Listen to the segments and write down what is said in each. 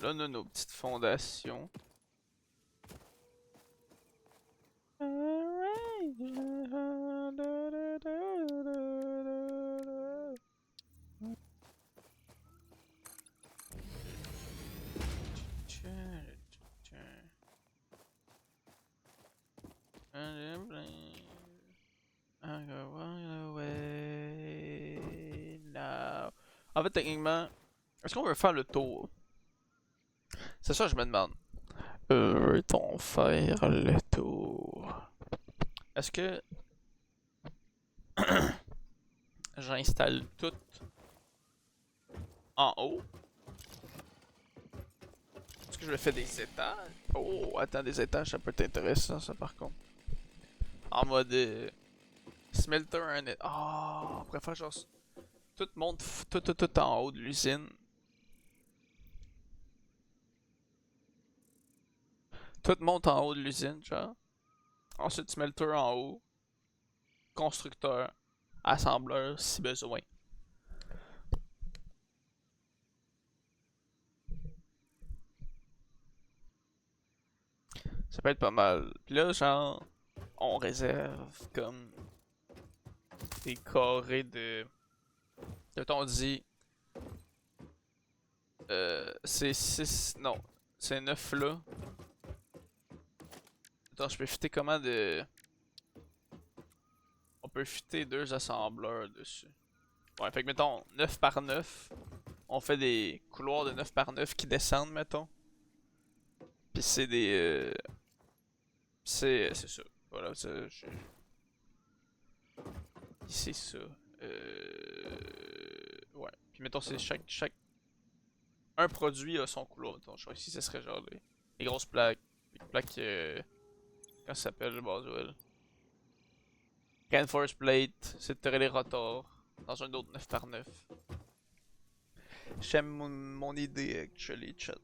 Là, on a nos petites fondations. En fait, techniquement, est-ce qu'on veut faire le tour? C'est ça que je me demande. Veut-on faire le tour? Est-ce que j'installe tout en haut? Est-ce que je me fais des étages? Oh, attends, des étages, ça peut être intéressant, ça, par contre. En mode smelter un... Oh, on pourrait faire genre... Tout monte tout en haut de l'usine. Tout monte en haut de l'usine, genre. Ensuite, smelter en haut. Constructeur. Assembleur, si besoin. Ça peut être pas mal. Puis là, genre, on réserve comme des carrés de... On dit... c'est 6... Non, c'est 9 là. Attends, je peux fitter comment de... On peut fitter 2 assembleurs dessus. Ouais, fait que mettons 9 par 9. On fait des couloirs de 9 par 9 qui descendent, mettons. Puis c'est des... c'est ça. Voilà, c'est ça. Ouais. Puis mettons, c'est chaque... Un produit a son couloir. Mettons, genre ici, ce serait genre les grosses plaques. Les plaques... Comment ça s'appelle, le Boswell? Reinforce plate, c'est de les rotors. Dans un autre 9 par 9. J'aime mon idée, actually, chat.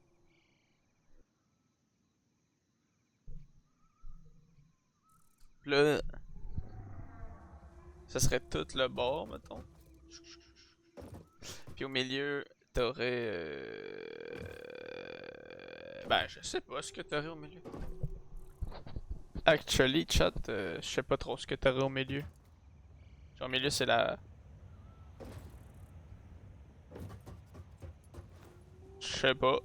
Là, ça serait tout le bord, mettons. Puis au milieu, t'aurais... Ben, je sais pas ce que t'aurais au milieu. Actually, chat, je sais pas trop ce que t'aurais au milieu. Genre, au milieu, c'est la... Je sais pas.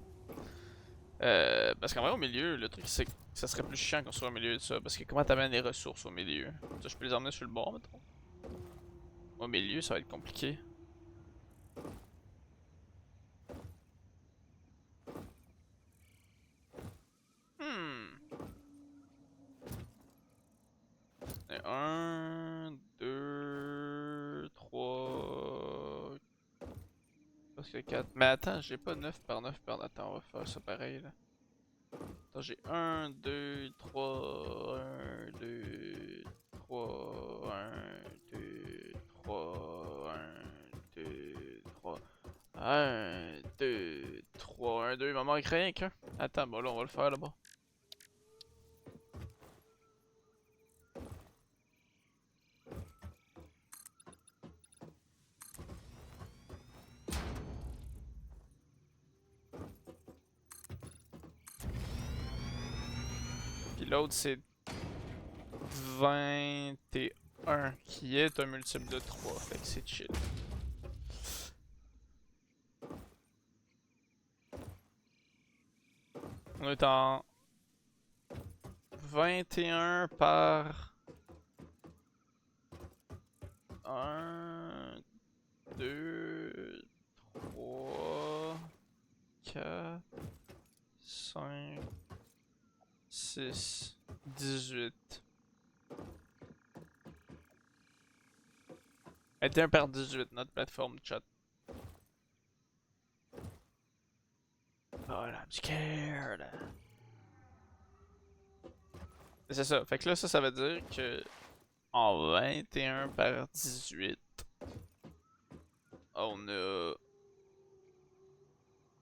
Parce qu'en vrai, au milieu, le truc, c'est que ça serait plus chiant qu'on soit au milieu de ça. Parce que comment t'amènes les ressources au milieu? Ça, je peux les emmener sur le bord, mettons. Au milieu, ça va être compliqué. Hmm. Un, deux, trois, presque 4. Mais attends, j'ai pas 9 par 9 par... Attends, on va faire ça pareil là. Attends, j'ai un, 2, 3, un, 2, 3, un, 2, 3, un, 2, 3, un, 2, 3, un, 2. Il m'en manque rien qu'un. Attends, bon là, on va le faire là-bas. Puis l'autre, c'est 21 qui est un multiple de 3, fait que c'est chill. On est en 21 par 1, 2, 3, 4, 5, 6, 18. 21 par 18, notre plateforme de chat. Oh là, I'm scared. C'est ça. Fait que là, ça veut dire que en 21 par 18, on a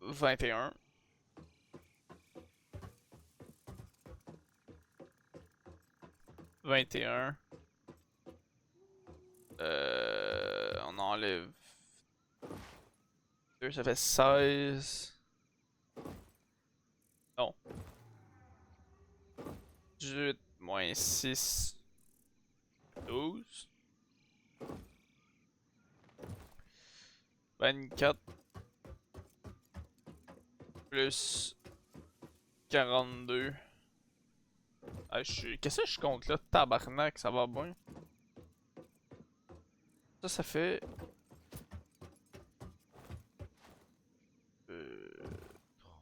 21. 21. On enlève 2, ça fait 16. 18 moins 6, 12. 24 plus 42. Ah, qu'est-ce que je compte là? Tabarnak, ça va bien. Ça fait...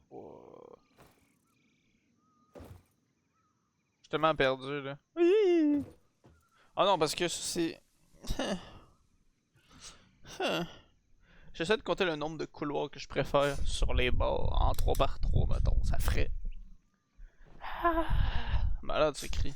3... Je suis tellement perdu là. Oui! Ah non, parce que c'est... J'essaie de compter le nombre de couloirs que je préfère sur les bords en 3 par 3, mettons. Ça ferait... Malade ce cri.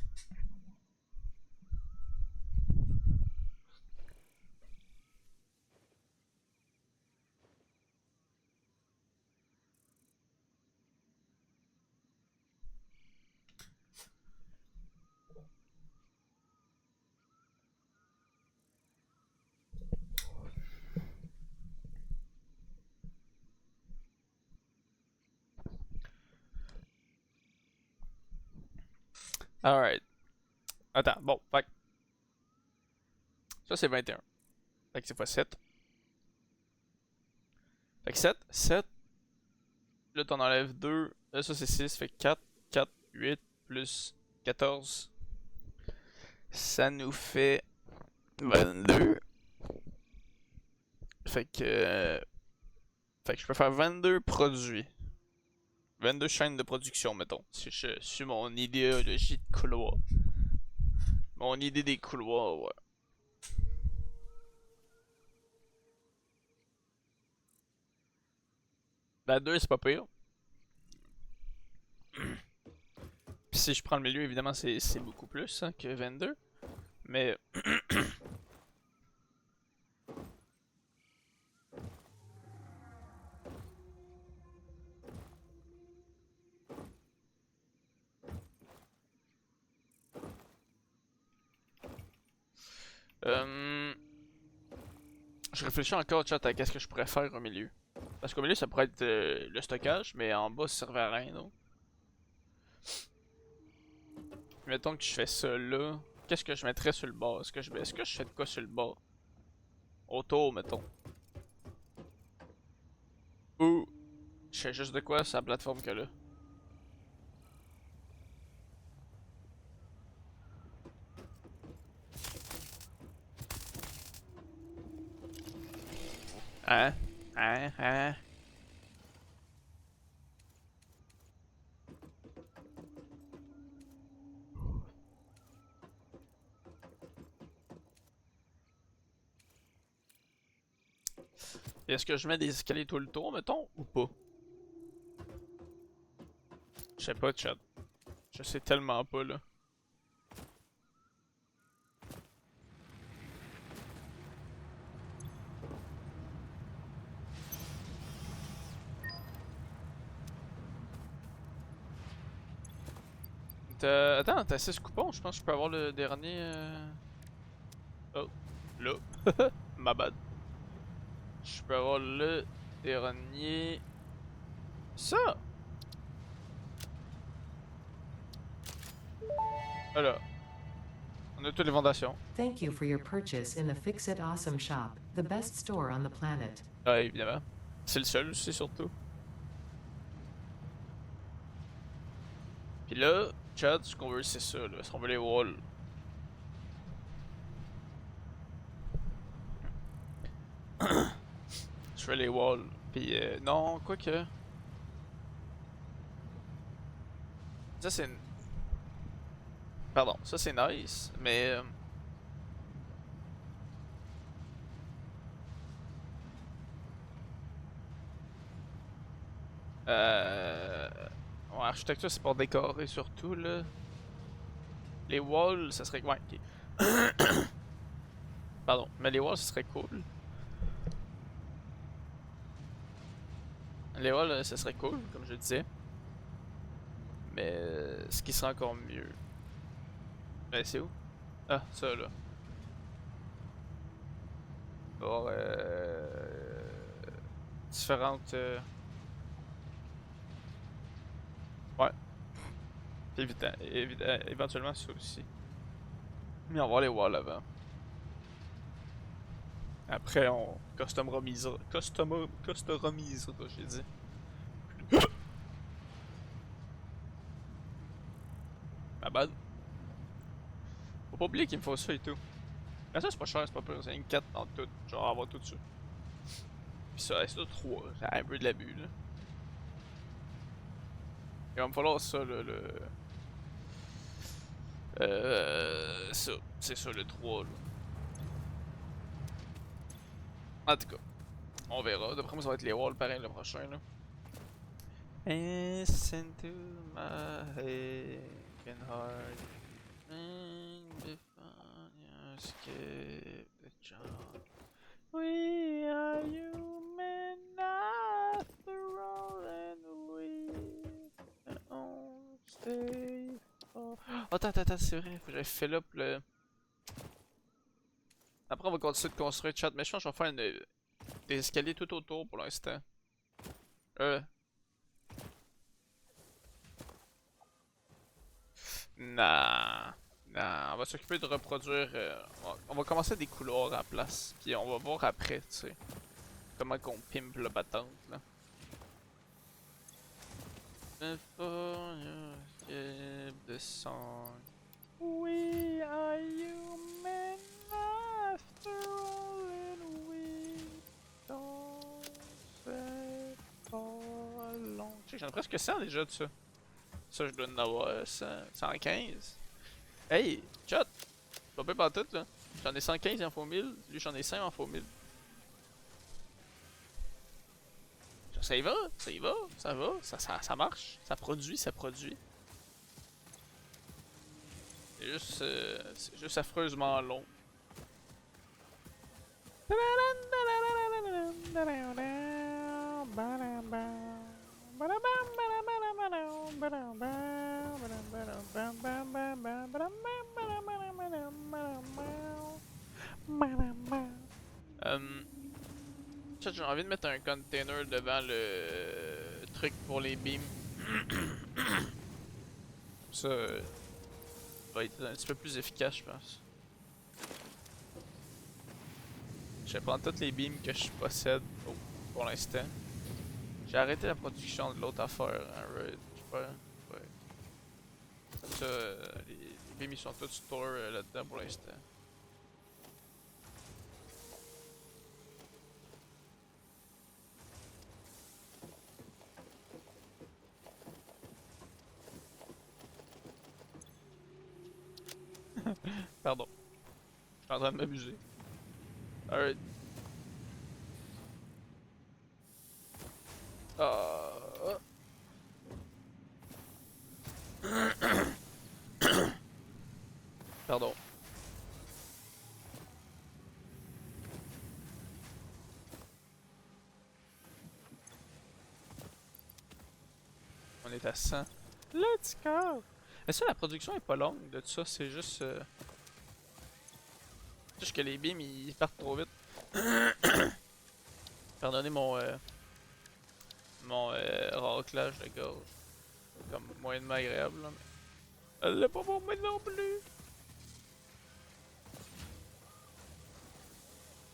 Alright. Attends, bon, fait que ça c'est 21. Fait que c'est fois 7. Fait que 7, 7. Là t'en enlèves 2. Là ça c'est 6. Fait que 4, 4, 8 plus 14. Ça nous fait 22. Fait que... Fait que je peux faire 22 produits. 22 chaînes de production, mettons. Si je suis mon idéologie de couloir. Mon idée des couloirs, ouais. La 2, c'est pas pire. Puis si je prends le milieu, évidemment, c'est beaucoup plus hein, que 22. Mais... Je réfléchis encore, chat, à qu'est-ce que je pourrais faire au milieu. Parce qu'au milieu, ça pourrait être le stockage, mais en bas, ça servait à rien, donc. Mettons que je fais ça là. Qu'est-ce que je mettrais sur le bas? Est-ce que je fais de quoi sur le bas? Autour, mettons. Ou je fais juste de quoi sur la plateforme que là? Hein? Hein? Hein? Est-ce que je mets des escaliers tout le tour, mettons, ou pas? Je sais pas, chat. Je sais tellement pas, là. Attends, t'as 6 coupons? Je pense que je peux avoir le dernier... Oh, là. Ma bad. Je peux avoir le dernier... Ça! Voilà. On a toutes les fondations. Thank you for your purchase in the Fix-It Awesome shop, the best store on the planet. Ouais, évidemment. C'est le seul aussi, surtout. Puis là, Chad, ce qu'on veut, c'est ça, là. On veut les walls. Je fais les walls. Puis non, quoique. Ça, c'est... Pardon, ça, c'est nice, mais... Ouais, architecture, c'est pour décorer surtout, là. Les walls, ça serait... Ouais, ok. Pardon, mais les walls, ça serait cool. Les walls, ça serait cool, comme je disais. Mais ce qui serait encore mieux... Ben, c'est où? Ah, ça, là. Avoir différentes... Ouais. Éventuellement ça aussi. Mais on va aller voir l'avant. Après, on customisera, j'ai dit. Ma bad. Faut pas oublier qu'il me faut ça et tout. Mais ça, c'est pas cher, c'est pas pire. C'est une 4 dans tout. Genre, avoir tout ça. Pis ça, c'est 3. C'est un peu de l'abus, là. Il va me falloir ça, là, ça. C'est ça, le 3, là. En tout cas, on verra. D'après moi, ça va être les walls, pareil, le prochain, là. Listen to my aching heart. Before you skip the job. We are human after all, and we don't stay. Oh, attends, c'est vrai, faut que j'aille fill up le. Après, on va continuer de construire le chat, mais je pense que je vais faire des escaliers tout autour pour l'instant. Nah. Nah, on va s'occuper de reproduire. On va commencer des couloirs à la place. Puis on va voir après, tu sais. Comment qu'on pimpe le patente, là. Before you skip the song. We are human after all, and we don't say for long. Tu sais, j'en ai presque 100 déjà de ça. Ça, je dois en avoir 115. Hey, chat! Pas peu pas tout là. J'en ai 115, il en faut 1000. Lui, j'en ai 5, il en faut 1000. Ça y va, ça y va, ça marche. Ça produit, ça produit. C'est juste affreusement long. J'ai envie de mettre un container devant le truc pour les beams. Ça va être un petit peu plus efficace, je pense. Je vais prendre toutes les beams que je possède pour l'instant. J'ai arrêté la production de l'autre affaire, hein, right? Je sais pas. Ouais. Comme ça, les beams ils sont tous store là-dedans pour l'instant. Pardon. Je suis en train de m'amuser. Alright. Pardon. On est à 100. Let's go! Mais ça, la production est pas longue de tout ça, c'est juste. C'est juste que les beams ils partent trop vite. Pardonnez mon raclage de gorge. C'est comme moyennement agréable là, mais. Elle l'a pas pour moi non plus!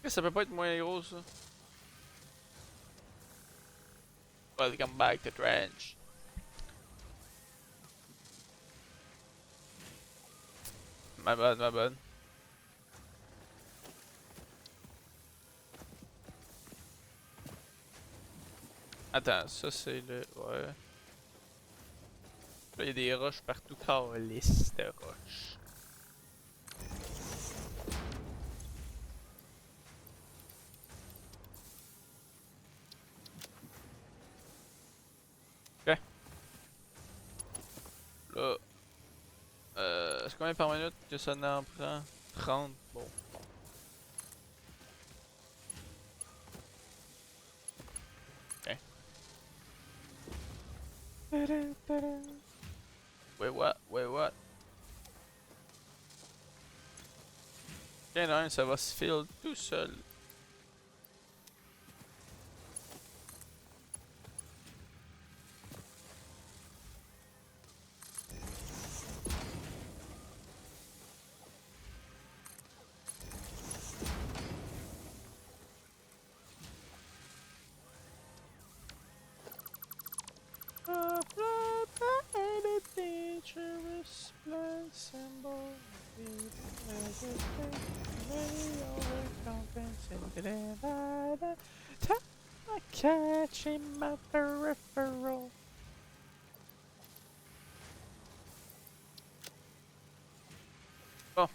Ça peut pas être moins gros ça. Welcome back to Trench. My bad, my bad. Attends, ça c'est le. Ouais. Là, il y a des roches partout. Calice de roches. Ok. Là. C'est combien par minute que ça en prend? 30. Bon. Ok. Wait what? Wait what? Ok, non, ça va se fill tout seul. Catching my peripheral. Bon,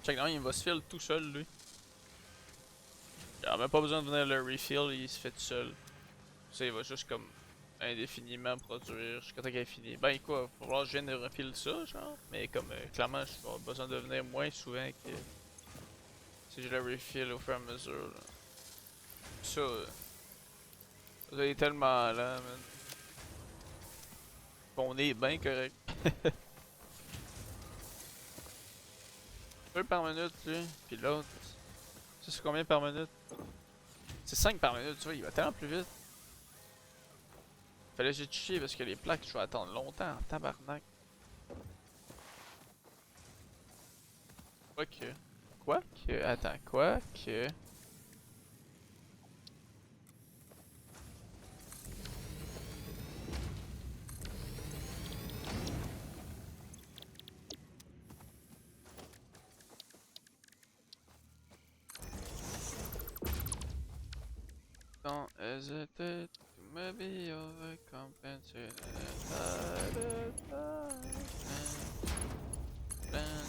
check non, il va se filer tout seul lui. Il a même pas besoin de venir le refill, il se fait tout seul. Ça, il va juste comme indéfiniment produire jusqu'à temps qu'il est fini. Ben quoi, faut voir je viens de refill ça, genre. Mais comme clairement, je vais avoir besoin de venir moins souvent que si je le refill au fur et à mesure. Là. Ça, ça est tellement lent, man. On est bien correct. 1 par minute, lui, puis l'autre. Ça, c'est combien par minute? C'est 5 par minute, tu vois, il va tellement plus vite. Fallait que j'ai chier parce que les plaques, je vais attendre longtemps en tabarnak. Quoique. Attends, quoique. Don't hesitate to maybe overcompensate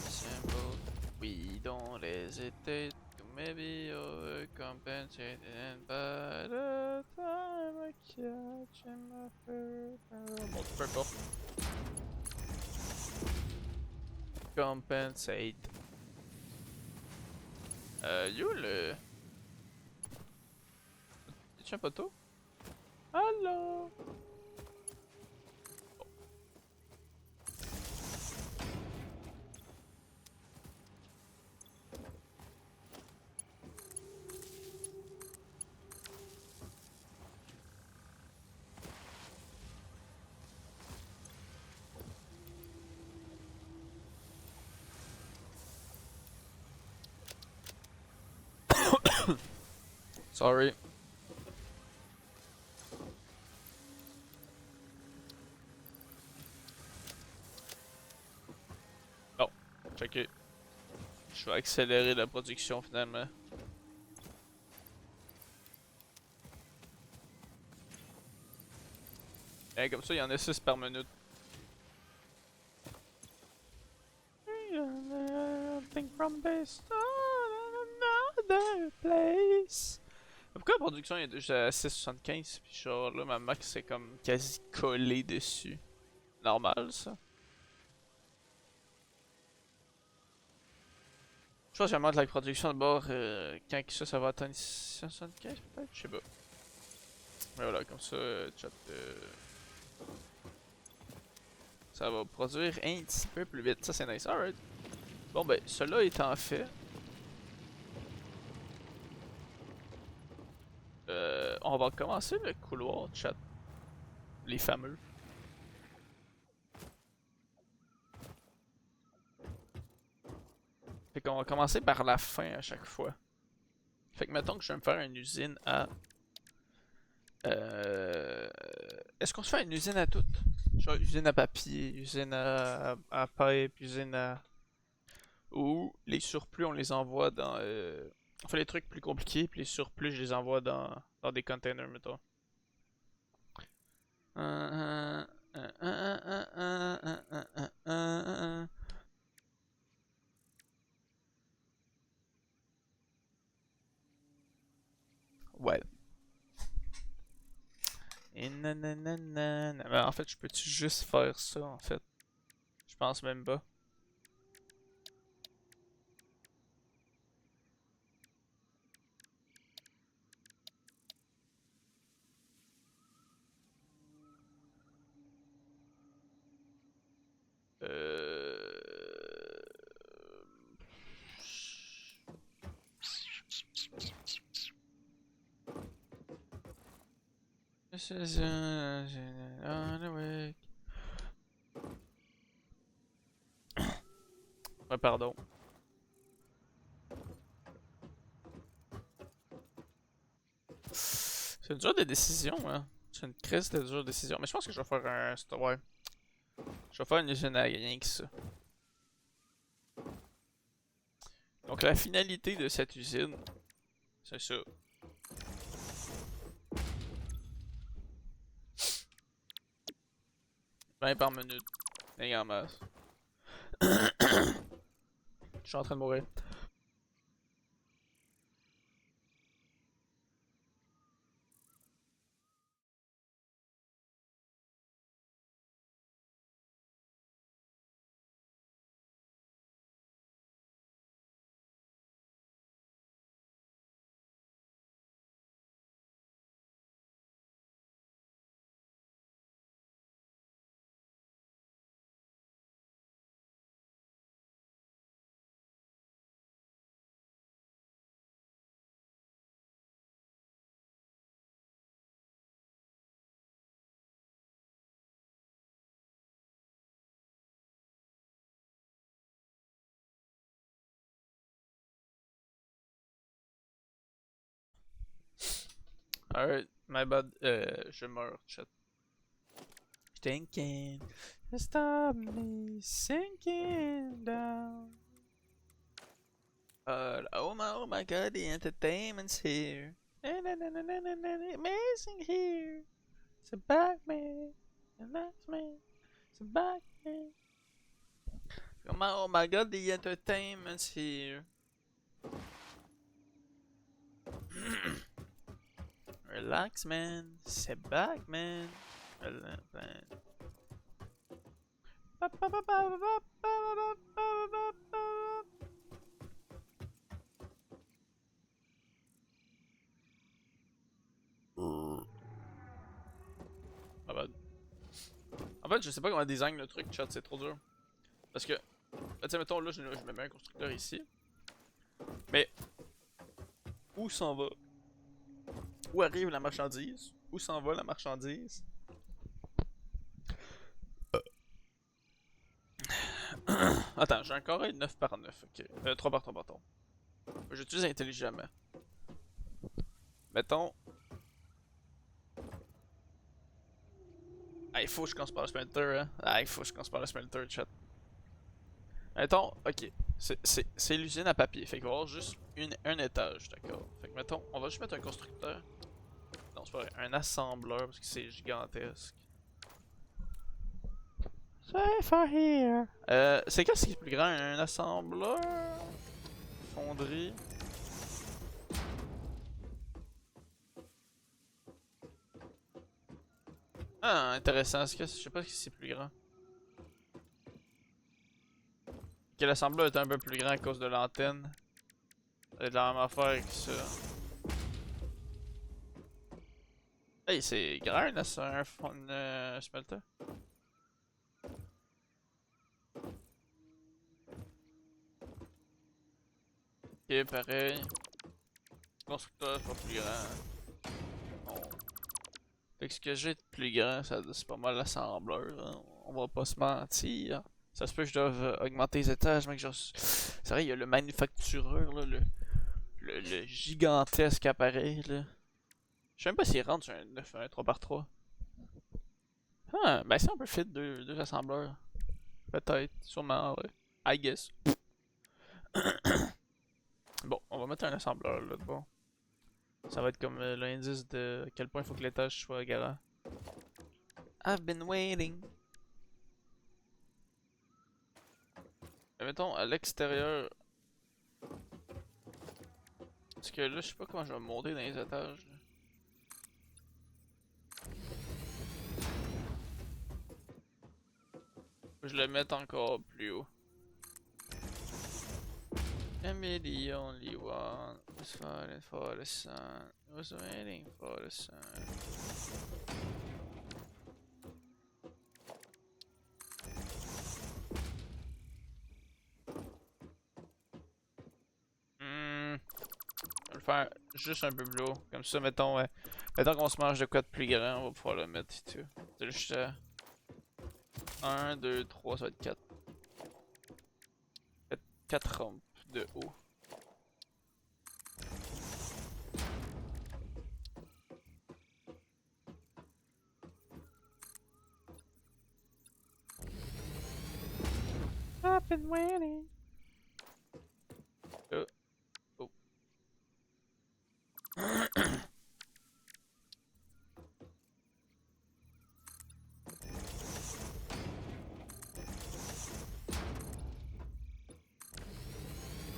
simple. We don't hesitate to maybe overcompensate and by the time I catch my first. Bon, peu importe. Compensate. Yo le. Y'a-tu un poteau? Allô? Sorry. Oh, checké. Je vais accélérer la production finalement. Et comme ça, il y en a 6 par minute. From this another place. Pourquoi la production est déjà à 6,75 puis genre là ma max c'est comme quasi collé dessus. Normal ça. Je pense que j'aimerais la production de bord quand ça va atteindre 675 peut-être, je sais pas. Mais voilà comme ça chat ça va produire un petit peu plus vite, ça c'est nice, alright. Bon ben cela étant fait. On va commencer le couloir chat. Les fameux. Fait qu'on va commencer par la fin à chaque fois. Fait que mettons que je vais me faire une usine à... Est-ce qu'on se fait une usine à toutes? Genre usine à papier, usine à pipe, usine à... Ou les surplus on les envoie dans... On fait les trucs plus compliqués, puis les surplus je les envoie dans des containers, mettons. Ouais. Et nananana. Mais en fait, je peux-tu juste faire ça, en fait? Je pense même pas. This is on a week. Ouais, pardon. C'est une dure de décision, hein. C'est une crise de dure décision. Mais je pense que je vais faire un... Ouais. Je vais faire une usine à rien que ça. Donc la finalité de cette usine, c'est ça. 20 par minute. Et en masse. Je suis en train de mourir. Alright, my bad. Je meurs, chat. Thinking, stop me sinking down. Oh my god, the entertainment's here. Amazing here. It's a Batman. And that's me. It's a Batman. Oh my god, the entertainment's here. Relax, man. C'est back, man. Relax, man. Ah bah. En fait, je sais pas comment design le truc, chat, c'est trop dur. Parce que, tu sais, mettons, là, je me mets un constructeur ici. Mais, où s'en va? Où arrive la marchandise? Où s'en va la marchandise? Attends, j'ai un carré de 9 par 9, ok. 3 par 3, pardon. J'utilise intelligemment. Mettons. Ah, il faut que je commence par le smelter, hein. Ah, il faut que je commence par le smelter, chat. Mettons, ok. C'est l'usine à papier. Fait qu'il va y avoir juste un étage, d'accord. Fait que mettons, on va juste mettre un constructeur. Non, c'est pas vrai. Un assembleur, parce que c'est gigantesque. Safe for here. C'est qu'est-ce qui est plus grand? Un assembleur? Fonderie? Ah, intéressant. Je sais pas si c'est plus grand. Que l'assembleur est un peu plus grand à cause de l'antenne. C'est de la même affaire que ça. Hey, c'est grand un smelter. Ok, pareil. Constructeur, pas plus grand. Bon. Fait que ce que j'ai de plus grand, c'est pas mal l'assembleur. Hein. On va pas se mentir. Ça se peut que je doive augmenter les étages, mec. C'est vrai, il y a le manufactureur, là, le gigantesque appareil. Là. Je sais même pas s'il rentre sur un 3x3. Ah, ben ça, on peut fit deux assembleurs. Peut-être, sûrement, ouais. I guess. Bon, on va mettre un assembleur là devant. Ça va être comme l'indice de à quel point il faut que l'étage soit garant. I've been waiting. Mais mettons à l'extérieur. Parce que là, je sais pas comment je vais monter dans les étages. Là. Faut que je le mette encore plus haut. Maybe the only one was fighting for the sun. Was waiting for the sun. Je vais le faire juste un peu plus haut. Comme ça, mettons, mettons qu'on se mange de quoi de plus grand, on va pouvoir le mettre et tout. C'est juste 1, 2, 3, ça va être 4. 4 rampes de haut. I've been waiting. Là.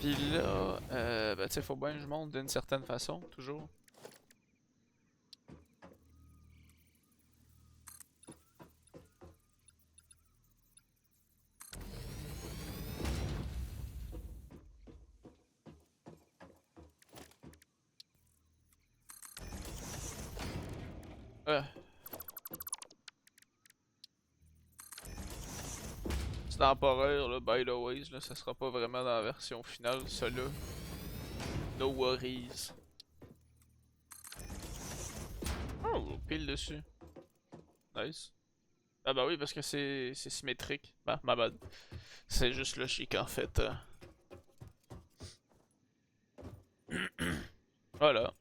Pis là, ben tu sais, faut bien que je monte d'une certaine façon, toujours. Euh. C'est temporaire, là, by the ways, là, ça sera pas vraiment dans la version finale, ça là. No worries. Oh, pile dessus. Nice. Ah bah oui, parce que c'est symétrique. Bah, ma bad. C'est juste logique en fait. Voilà.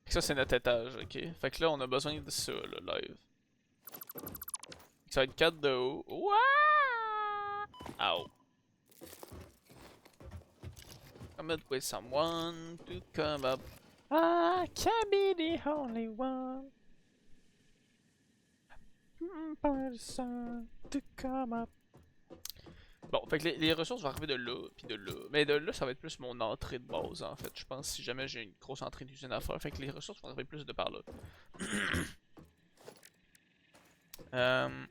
Ça c'est notre étage, ok. Fait que là on a besoin de ça, le live. Ça va être 4 de haut. Ouah! Ow. Come up with someone to come up. I can't be the only one. Person to come up. Bon, fait que les ressources vont arriver de là, puis de là. Mais de là, ça va être plus mon entrée de base, en fait. Je pense si jamais j'ai une grosse entrée d'usine à faire. Fait que les ressources vont arriver plus de par là. euh...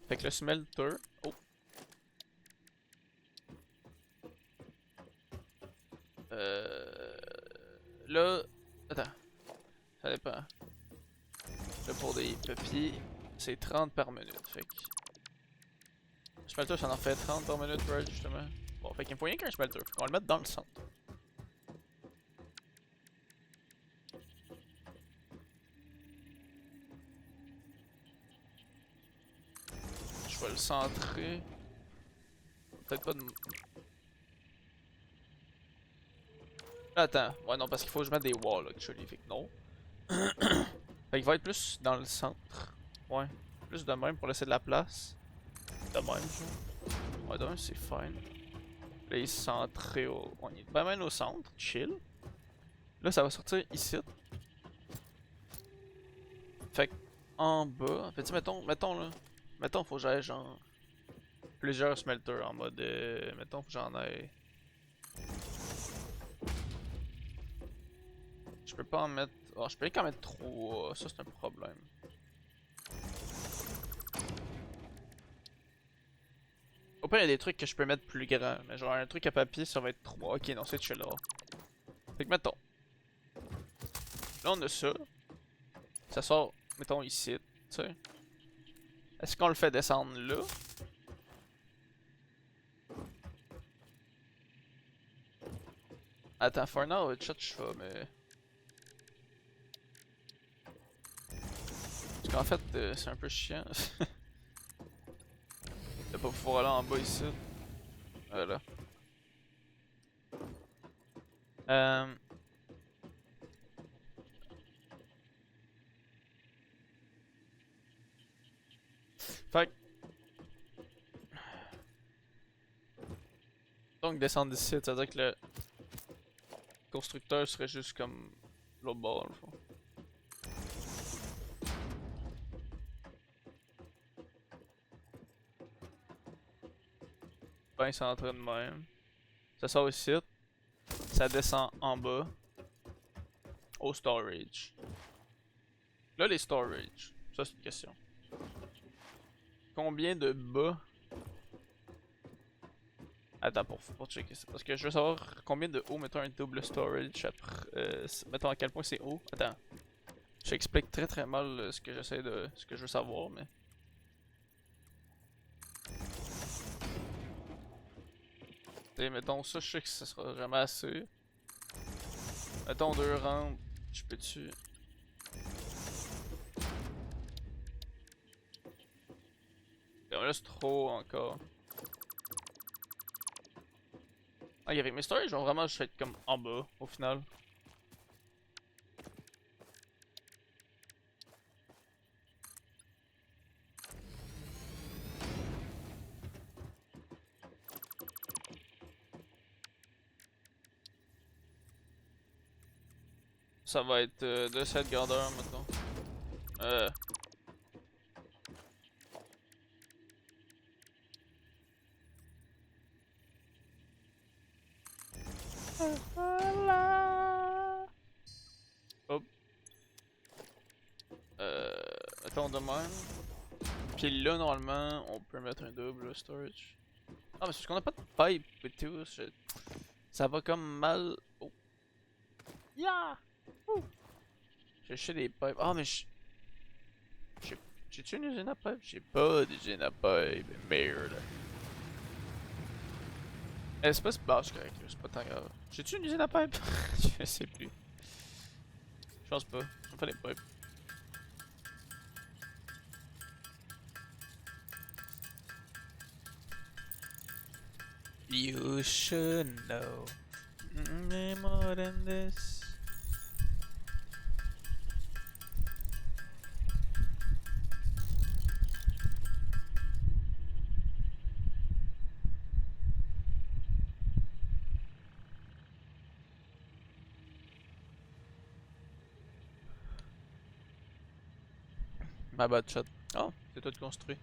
Fait que le smelter... Oh. Là... Attends. Ça dépend. Là, pour des papiers, c'est 30 par minute. Fait que... Le smelter, ça en fait 30 par minute, right, justement. Bon, fait qu'il me faut rien qu'un smelter. On va le mettre dans le centre. Je vais le centrer. Peut-être pas de... Attends, ouais non parce qu'il faut que je mette des walls actually, fait que non. Fait qu'il va être plus dans le centre. Ouais, plus de même pour laisser de la place. De même genre. Ouais d'un c'est fine. Là il est centré au... On est ben même au centre, chill. Là ça va sortir ici. Fait que en bas, fait mettons là. Mettons faut que j'aille genre plusieurs smelters en mode mettons faut que j'en aille. Je peux pas en mettre. Oh, je peux qu'en mettre 3, ça c'est un problème. Au pire, il y a des trucs que je peux mettre plus grands, mais genre un truc à papier ça va être 3. Ok, non, c'est chill là. Fait que mettons. Là on a ça. Ça sort, mettons ici, tu sais. Est-ce qu'on le fait descendre là? Attends, for now, chat, je vais, mais. Parce qu'en fait, c'est un peu chiant. De pas pouvoir aller en bas ici. Voilà. Euh... Fait que... Donc descendre d'ici, c'est-à-dire que le constructeur serait juste comme l'autre bord, dans le fond. Ben centré de même. Ça sort ici. Ça descend en bas. Au storage. Là, les storage. Ça, c'est une question. Combien de bas... Attends, pour checker ça. Parce que je veux savoir combien de haut, mettons un double storage. Après, mettons à quel point c'est haut. Attends. J'explique très très mal ce que j'essaie de... ce que je veux savoir, mais... T'sais, mettons ça, je sais que ça sera jamais assez. Mettons 2 rampes. Je peux-tu... Il me reste trop encore. Ah, il y avait mes storages vont vraiment juste être comme en bas, au final. Ça va être de cette grandeur, mettons. Hop. Mettons de même. Puis là, normalement, on peut mettre un double storage. Ah, mais c'est parce qu'on a pas de pipe et tout. Ça va comme mal. Oh. Yeah! J'ai cherché des pipes. Ah, mais j'ai-tu une usine à pipe? J'ai pas d'usine à pipe. Merde. C'est pas si basse correct, c'est pas tant grave. J'ai-tu une usine à pipe? Je sais plus. Je pense pas. On fait des pipes. You should know. More than this. Ma bad shot. Oh, c'est tout construit.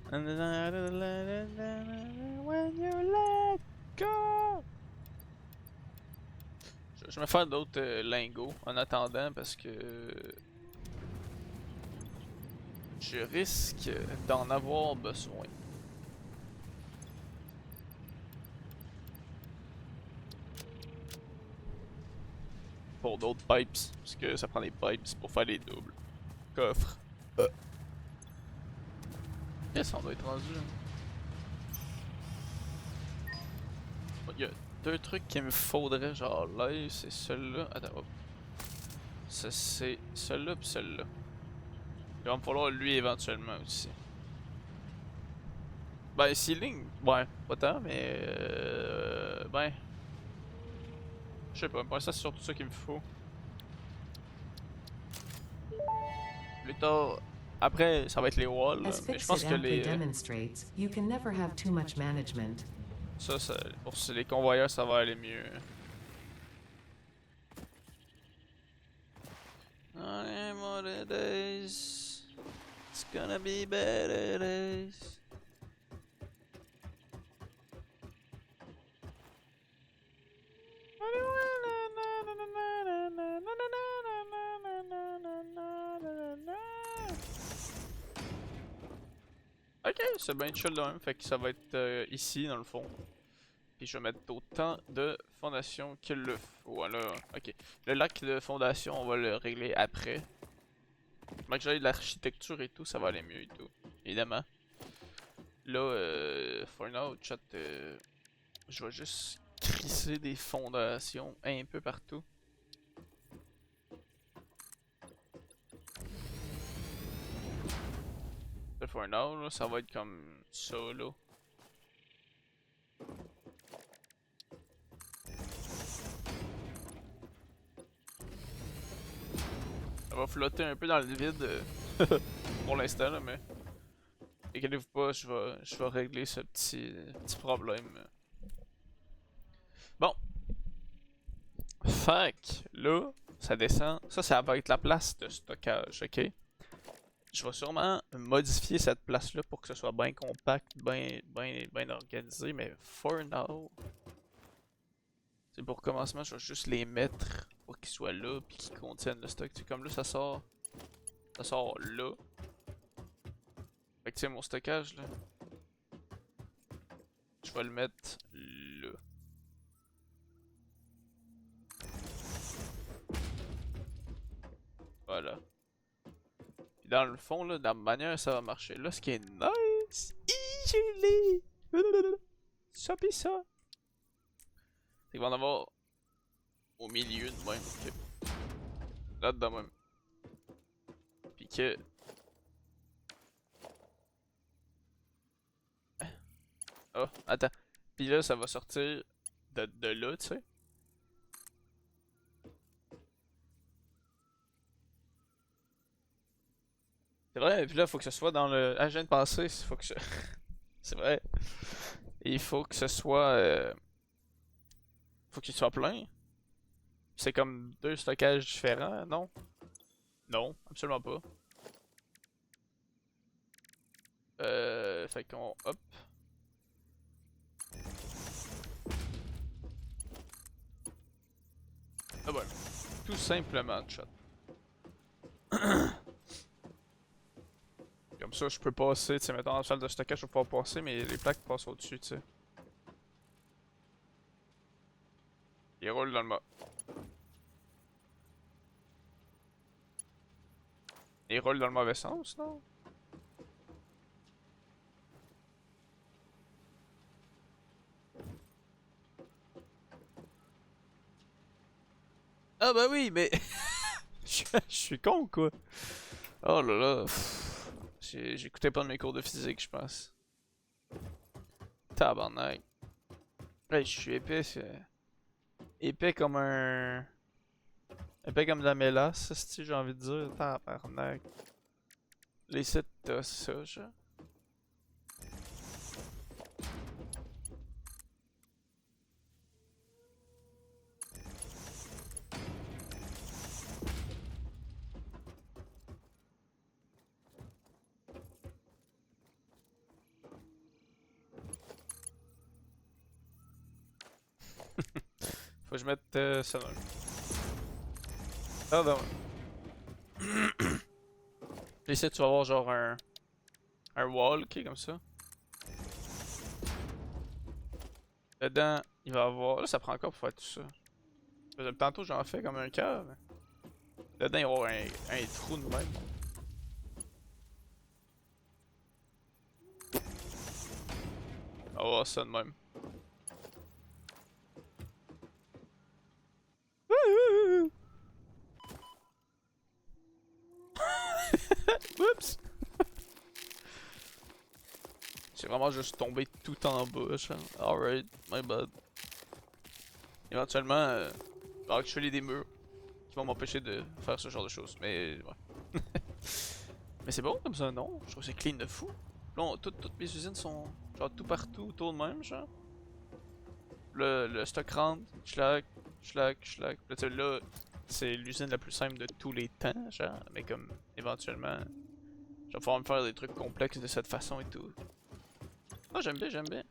When you let go. Je vais me faire d'autres lingots en attendant parce que je risque d'en avoir besoin. Pour d'autres pipes, parce que ça prend des pipes pour faire les doubles. Coffre. Yes, on doit être rendu. Il y a deux trucs qu'il me faudrait, genre là, c'est celui-là. Attends, hop. C'est celui-là pis celui-là. Il va me falloir lui éventuellement aussi. Ben, ceiling, ouais, pas tant, mais. Ben. Je sais pas, pour ça c'est surtout ça qu'il me faut. Plus tard. Après, ça va être les walls, là, As mais je pense Fixit que amply les. demonstrates, you can never have too much management. Ça, pour les convoyeurs, ça va aller mieux. I'm on the days. It's gonna be better days. Ok, c'est bien chill de même, fait que ça va être ici dans le fond. Puis je vais mettre autant de fondation qu'il le faut. Alors, ok. Le lac de fondation, on va le régler après. Malgré que j'aille de l'architecture et tout, ça va aller mieux et tout. Évidemment. Là, for now, chat, je vais juste crisser des fondations un peu partout. Là, for now, là, ça va être comme ça, là. Ça va flotter un peu dans le vide pour l'instant, là, mais inquiétez-vous pas, je vais régler ce petit problème. Bon. Fait que là, ça descend. Ça va être la place de stockage, ok? Je vais sûrement modifier cette place-là pour que ce soit bien compact, bien organisé, mais for now, c'est pour commencement, je vais juste les mettre pour qu'ils soient là puis qu'ils contiennent le stock. Tu sais, comme là, ça sort là. Fait que tu sais, mon stockage là, je vais le mettre là. Voilà. Puis dans le fond, là, de la manière ça va marcher. Là, ce qui est nice, je l'ai. Ça pis ça. C'est qu'il va en avoir au milieu de même. Okay. Là dedans même. Puis que. Oh, attends. Puis là, ça va sortir de là, tu sais. C'est vrai, et puis là, faut que ce soit dans le. Ah, je viens de penser, faut que c'est vrai. Il faut que ce soit. Faut qu'il soit plein. C'est comme deux stockages différents, non? Non, absolument pas. Fait qu'on. Hop. tout simplement, chat. Comme ça, je peux passer, tu sais, mettons dans la salle de stockage, je vais pouvoir passer, mais les plaques passent au-dessus, tu sais. Ils roulent dans le mât. Ils roulent dans le mauvais sens, non? Ah bah oui, mais... je suis con, quoi. Oh là là. J'écoutais pas de mes cours de physique, je pense. Tabarnak. Hey, je suis épais, c'est... Épais comme un... Épais comme de la mélasse, si j'ai envie de dire. Tabarnak. Les sites, t'as ça, genre. Faut que je mette ça dans le... Ah non. Ici, tu vas avoir genre un wall, ok, comme ça. Dedans, il va avoir... Là, ça prend encore pour faire tout ça. Tantôt, j'en fais comme un cœur. Dedans, il va y avoir un trou de même. On va voir ça de même. Oups! C'est vraiment juste tombé tout en bas, genre. Alright, my bad. Éventuellement, il va que je fais des murs qui vont m'empêcher de faire ce genre de choses. Mais ouais. Mais c'est bon comme ça, non? Je trouve que c'est clean de fou. Là, toutes mes usines sont genre tout partout autour de même, genre. Le stock rentre, schlag, schlag, schlag. Là, tu sais, là, c'est l'usine la plus simple de tous les temps, genre. Mais comme, éventuellement, je vais pouvoir me faire des trucs complexes de cette façon et tout. Ah, j'aime bien, j'aime bien.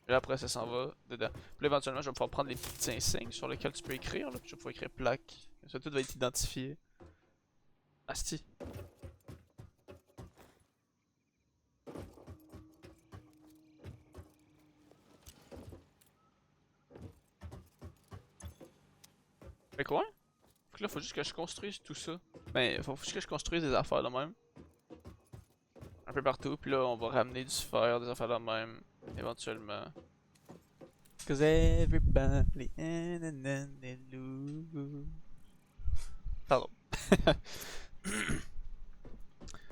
Et là, après, ça s'en va dedans. Puis là, éventuellement, je vais pouvoir prendre les petits insignes sur lesquels tu peux écrire. Là, puis je vais pouvoir écrire plaque. Ça, tout va être identifié. Asti. Fait quoi? Fait que là, faut juste que je construise tout ça. Ben, faut juste que je construise des affaires de même. Un peu partout. Puis là, on va ramener du fer, des affaires de même. Éventuellement. Cause everybody Pardon.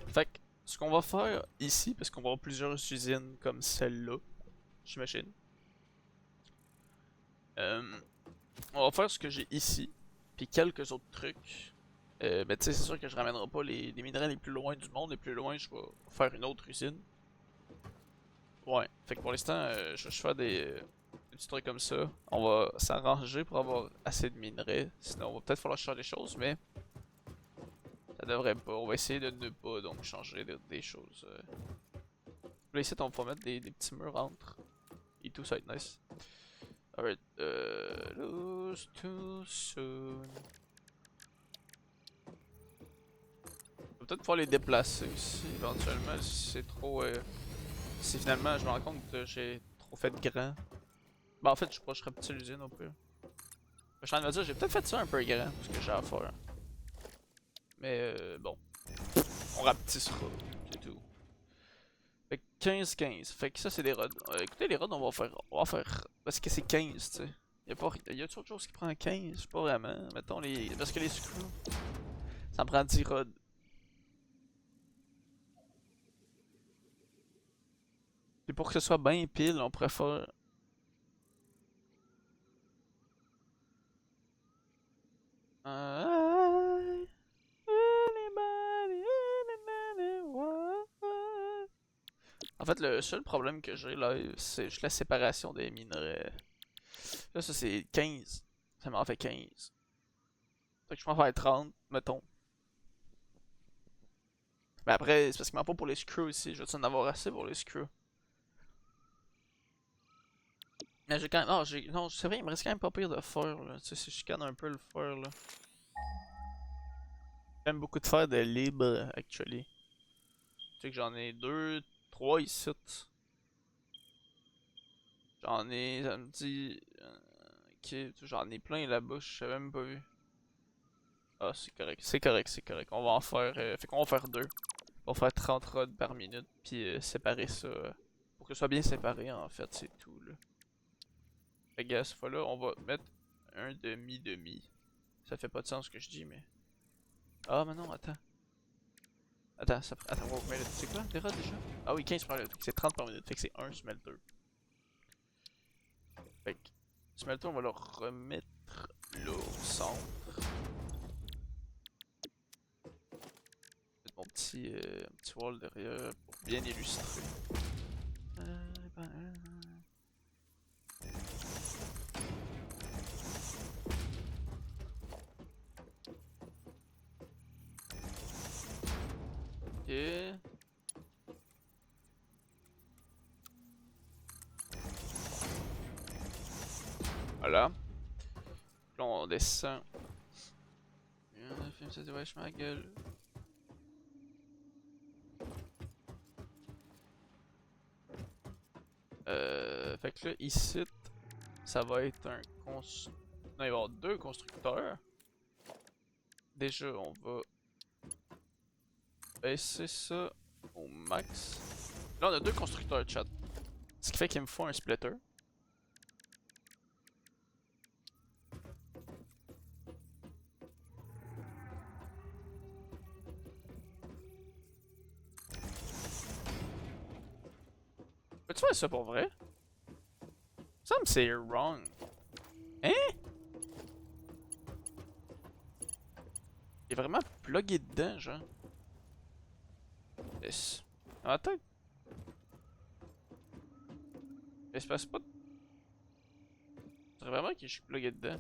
Fait que, ce qu'on va faire ici, parce qu'on va avoir plusieurs usines comme celle-là, j'imagine. On va faire ce que j'ai ici, puis quelques autres trucs. Ben tu sais, c'est sûr que je ramènerai pas les minerais les plus loin du monde, les plus loin, je vais faire une autre usine. Ouais, fait que pour l'instant, je vais faire des petits trucs comme ça. On va s'arranger pour avoir assez de minerais, sinon on va peut-être falloir changer des choses, mais ça devrait pas. On va essayer de ne pas donc changer des choses. Là ici, on va pouvoir mettre des petits murs entre et tout, ça va être nice. Alright, lose too soon. On va peut-être pouvoir les déplacer aussi, éventuellement, si c'est trop... si finalement, je me rends compte que j'ai trop fait de grand. Bah en fait, je serais petit l'usine au pire. Je suis en train de me dire, j'ai peut-être fait ça un peu grand, parce que j'ai à faire. Mais bon, on rapetissera, c'est tout. Fait que 15-15, fait que ça c'est des rods. Écoutez, les rods, on va faire, parce que c'est 15, tu sais. Y a autre chose qui prend 15? Pas vraiment. Mettons les. Parce que les screws, ça me prend 10 rods. Et pour que ce soit bien pile, on préfère. En fait, le seul problème que j'ai là, c'est juste la séparation des minerais. Là, ça c'est 15. Ça m'en fait 15. Fait que je peux en faire 30, mettons. Mais après, c'est parce qu'il m'en pas pour les screws ici. Je vais en avoir assez pour les screws. Mais j'ai quand même. Non, non, c'est vrai, il me reste quand même pas pire de fer là. Tu sais, si je scanne un peu le fer là. J'aime beaucoup de fer de libre, actually. Tu sais que j'en ai deux, trois ici. J'en ai, ça me dit. Ok, j'en ai plein là-bas, je savais même pas vu. Ah, c'est correct, c'est correct, c'est correct. On va en faire. Fait qu'on va faire deux. On va faire 30 rods par minute, puis séparer ça. Pour que ce soit bien séparé, en fait, c'est tout, là. Fait que, cette fois-là, on va mettre un demi-demi. Ça fait pas de sens ce que je dis, mais. Ah, mais non, attends. Attends, attends, wow, mais c'est quoi, des rods déjà? Ah oui, 15 par minute, c'est 30 par minute, fait que c'est un smelter. Fait que, smelter, on va le remettre là, au centre. Mettre mon petit wall derrière pour bien illustrer. Ben, ok. Voilà. Là, on descend. Film, ça dit, wesh, ma gueule. Fait que là, ici, ça va être un non, il va y avoir deux constructeurs. Déjà, on va baisser ça au max. Là, on a deux constructeurs, chat. Ce qui fait qu'il me faut un splitter. Peux-tu faire ça pour vrai? Ça me c'est wrong. Hein? Il est vraiment plugué dedans, genre. Yes. Attends. Mais c'est pas. C'est vraiment que je suis plugué dedans.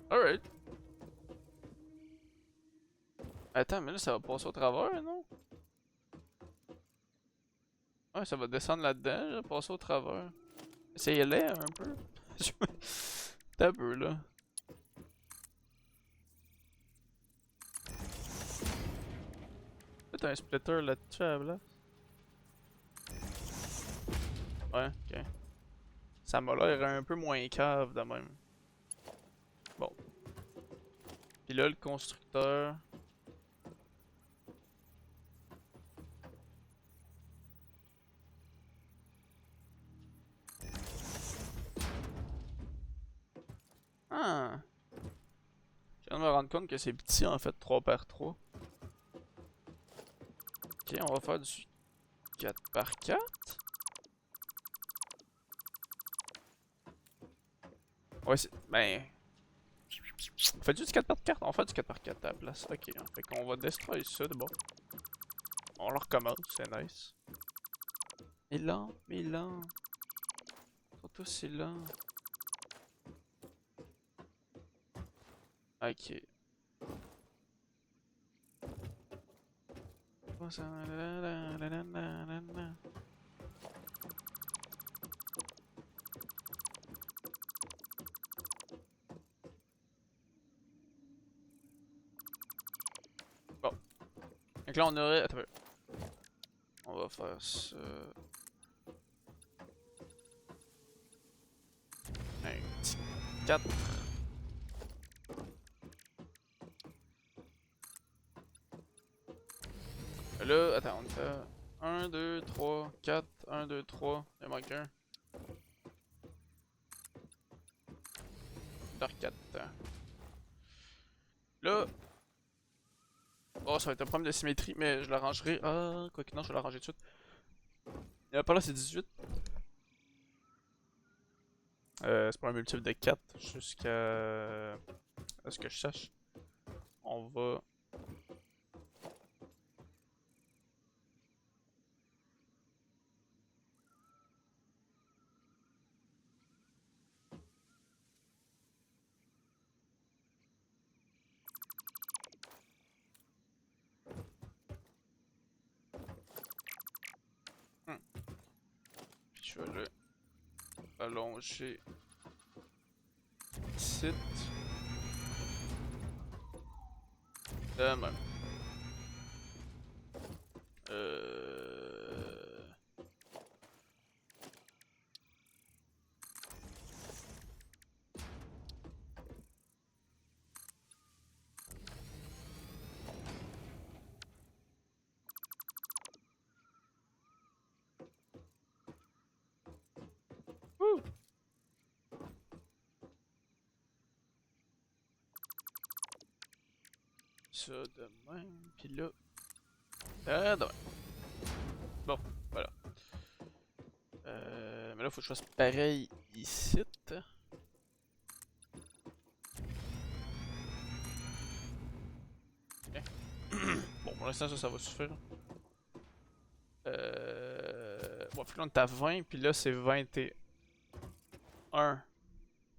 Alright. Attends, mais là, ça va passer au travers, non? Ouais, ça va descendre là-dedans, là, passer au travers. Essayez-les un peu. T'as un peu, là. Peut-être un splitter là-dessus à la place. Ouais, ok. Ça m'a l'air un peu moins cave de même. Bon. Puis là, le constructeur. Ah! Je viens de me rendre compte que c'est petit en fait, 3 par 3. Ok, on va faire du 4 par 4. Ouais, c'est. Ben. On fait du 4 par 4? On va faire du 4 par 4 à la place. Ok, hein. Fait qu'on va destroy ça d'abord. On le recommence, c'est nice. Mais lent, mais lent. Surtout c'est lent. Ok. Bon. Donc là on aurait. Attends un peu. On va faire ça. Un petit 4. Là, attends, on fait 1, 2, 3, 4, 1, 2, 3. Il manque un. Dark 4. Là. Oh, ça va être un problème de symétrie, mais je l'arrangerai. Ah, quoi que non, je vais l'arranger tout de suite. Et par là, c'est 18. C'est pas un multiple de 4 jusqu'à. À ce que je sache. On va. je vais le allonger ici. De même. Ouh. Ça de même, pis là. De même. Bon, voilà. Mais là, faut que je fasse pareil ici. Okay. Bon, pour l'instant, ça va suffire. Bon, puis là, on est à 20, puis là, c'est 21.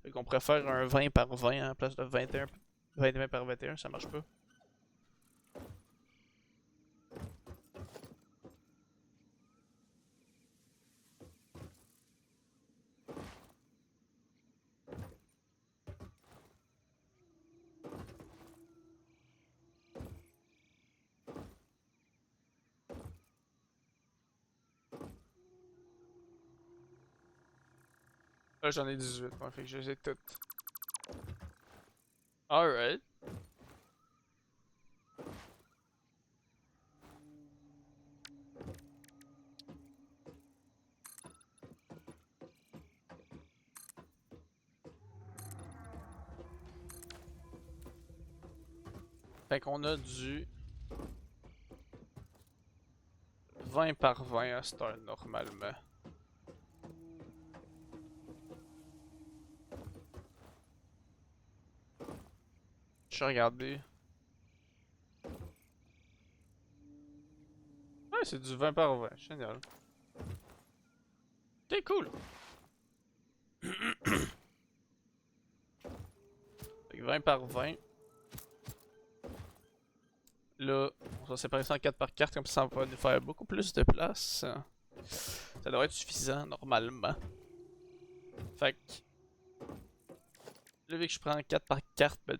Fait qu'on pourrait faire un 20 par 20 à la place de 21, 20 par 21, ça marche pas. Là, j'en ai 18, ouais, fait que je les ai toutes. Alright. Fait qu'on a du 20 par 20 à Star normalement. Je vais regarder. Ouais, c'est du 20 par 20, génial. C'est cool. Fait que 20 par 20. Là, on va séparer ça en 4 par 4, comme ça va nous faire beaucoup plus de place. Ça devrait être suffisant normalement. Fait que, là, vu que je prends 4 par 4, ben,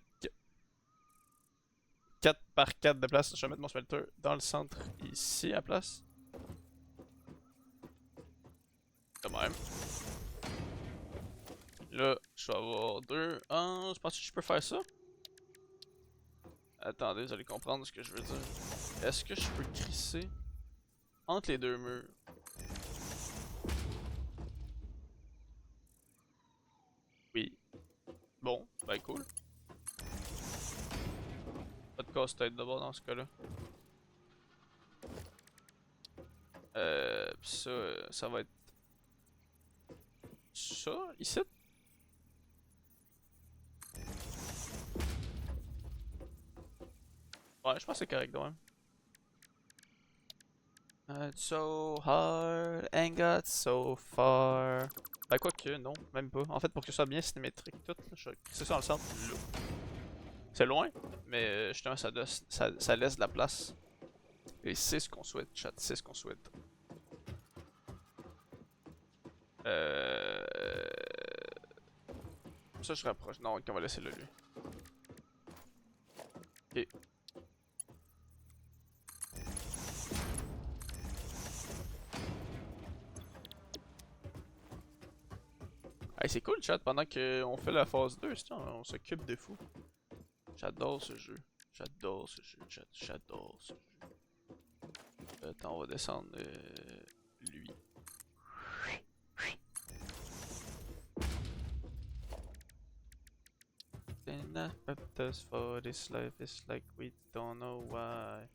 4 par 4 de place, je vais mettre mon smelter dans le centre ici à place. De même. Là, je vais avoir 2. Ah, je pense que je peux faire ça. Attendez, vous allez comprendre ce que je veux dire. Est-ce que je peux crisser entre les deux murs? Oui. Bon, ben cool. Pas de casse-tête d'abord dans ce cas-là. Pis ça, ça va être... Ça, ici? Ouais, je pense que c'est correct de même. It's so hard and got so far. Ben quoi que, non, même pas. En fait, pour que ce soit bien symétrique tout, là, je vais crisser ça dans le centre, là. C'est loin, mais justement ça laisse de la place. Et c'est ce qu'on souhaite, chat, c'est ce qu'on souhaite. Ça je rapproche. Non, on va laisser le lui. Ok. Hey, c'est cool chat, pendant qu'on fait la phase 2, on s'occupe de fou. J'adore ce jeu. J'adore ce jeu, chat. J'adore ce jeu. Attends, on va descendre lui. Enough purpose for this life is like we don't know why.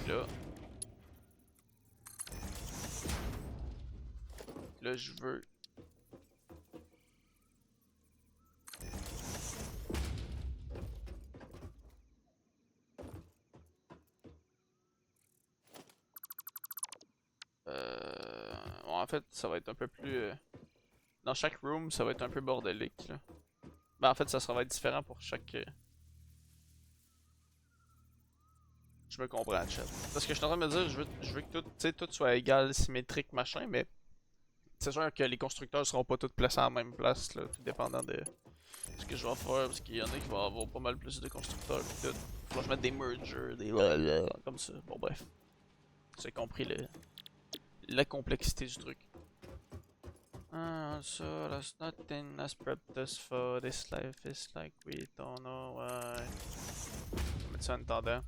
Là. Là, je veux. Bon, en fait, ça va être un peu plus. Dans chaque room, ça va être un peu bordélique. Là. Ben, en fait, ça va être différent pour chaque. Je me comprends, chat. Parce que je suis en train de me dire, je veux que tout soit égal, symétrique, machin, mais c'est sûr que les constructeurs seront pas tous placés en même place, là, tout dépendant de ce que je vais faire, parce qu'il y en a qui vont avoir pas mal plus de constructeurs pis tout. Faut que je mette des mergers, des blablabla, comme ça. Bon bref. J'ai compris la complexité du truc. Ah, so there's nothing as practice for this life is like we don't know why. On va mettre ça en attendant.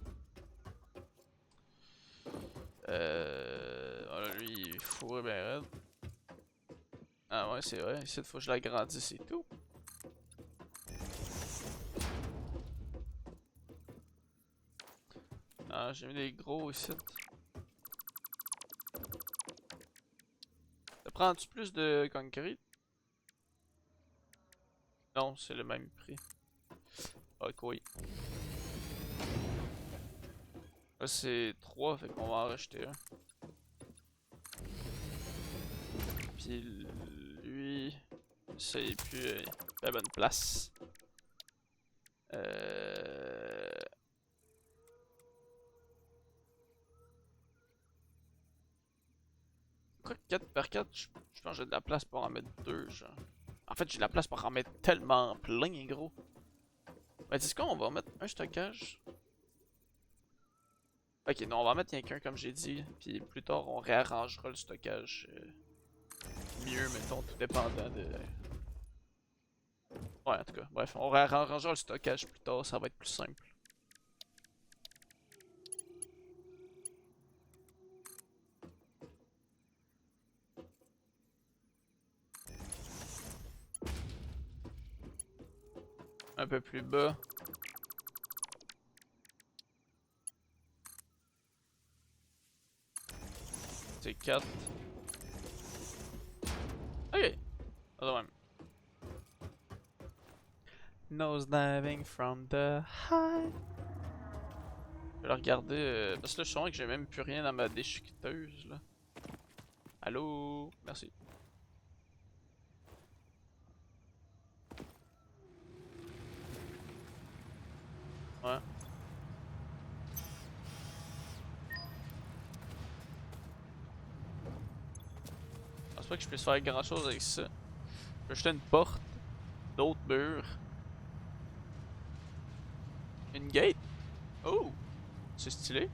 Voilà, lui il est fourré ben raide. Ah ouais, c'est vrai, ici il faut que je l'agrandisse et tout. Ah, j'ai mis des gros ici. Ça prend-tu plus de concrete? Non, c'est le même prix. Ok, oui. Là c'est 3, fait qu'on va en racheter un. Puis lui, ça il est plus à la bonne place. Pourquoi 4 par 4? Je pense que j'ai de la place pour en mettre 2, genre. En fait, j'ai de la place pour en mettre tellement plein, gros. Mais dis-ce qu'on va mettre un stockage? Ok, non, on va en mettre qu'un comme j'ai dit. Puis plus tard, on réarrangera le stockage mieux, mettons, tout dépendant de... Ouais, en tout cas, bref, on réarrangera le stockage plus tard, ça va être plus simple. Un peu plus bas. C'est 4. Ok, pas de même. Nose diving from the high. Je vais la regarder, parce que là je sens que j'ai même plus rien dans ma déchiqueteuse là. Allô? Merci. Ouais. Je pense pas que je puisse faire grand chose avec ça. Je vais jeter une porte, d'autres murs. Une gate? Oh! C'est stylé.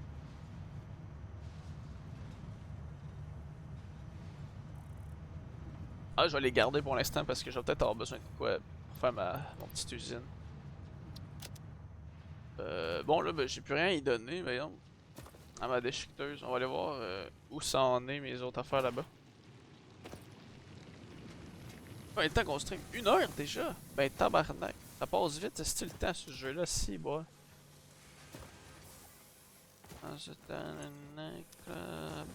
Ah, je vais les garder pour l'instant parce que je vais peut-être avoir besoin de quoi pour faire mon petite usine. Bon là, ben, j'ai plus rien à y donner, voyons. À ma déchiqueteuse. On va aller voir où ça en est mes autres affaires là-bas. Ouais, le temps qu'on stream 1 heure déjà? Ben tabarnak. Ça passe vite, c'est style le temps ce jeu-là, si, bois. Dans ce club.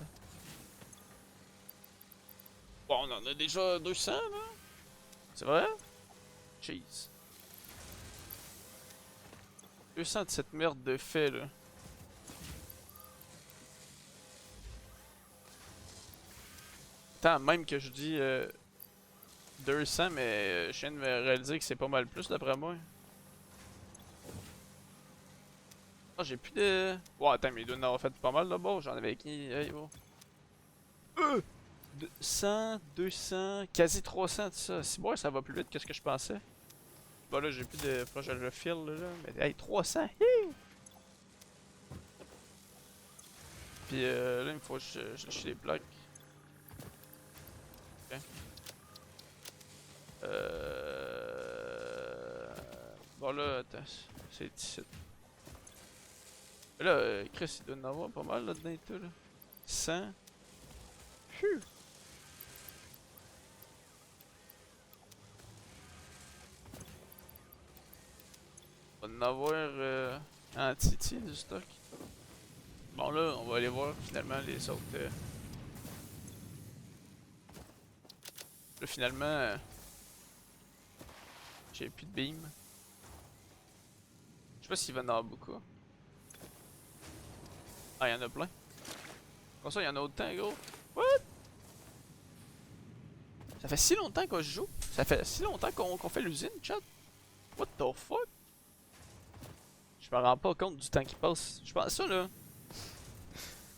Bon, on en a déjà 200 là. C'est vrai? Cheese. 200 de cette merde de fait là. Tant même que je dis 200, mais je viens de me réaliser que c'est pas mal plus d'après moi. Ah, j'ai plus de... Ouais, attends, mais il doit en avoir fait pas mal d'abord. J'en avais qui... Hey, bon. 100, 200, quasi 300 de ça. Si bon, ça va plus vite que ce que je pensais. Bon là, j'ai plus de... Faut que je le file là. Mais hey, 300! Hi! Puis là, il me faut que je lâche les blocs. Ok. Bon là, attends. C'est ici. Là, Chris, il doit en avoir pas mal là-dedans et tout là. 100. Phew! On va en avoir en titi du stock. Bon là, on va aller voir finalement les autres. Là finalement, j'ai plus de beam. Je sais pas s'il va en avoir beaucoup. Ah, y'en a plein. Comme ça, y'en a autant, gros. What? Ça fait si longtemps qu'on joue. Ça fait si longtemps qu'on fait l'usine, chat. What the fuck? Je me rends pas compte du temps qui passe. Je pense ça là.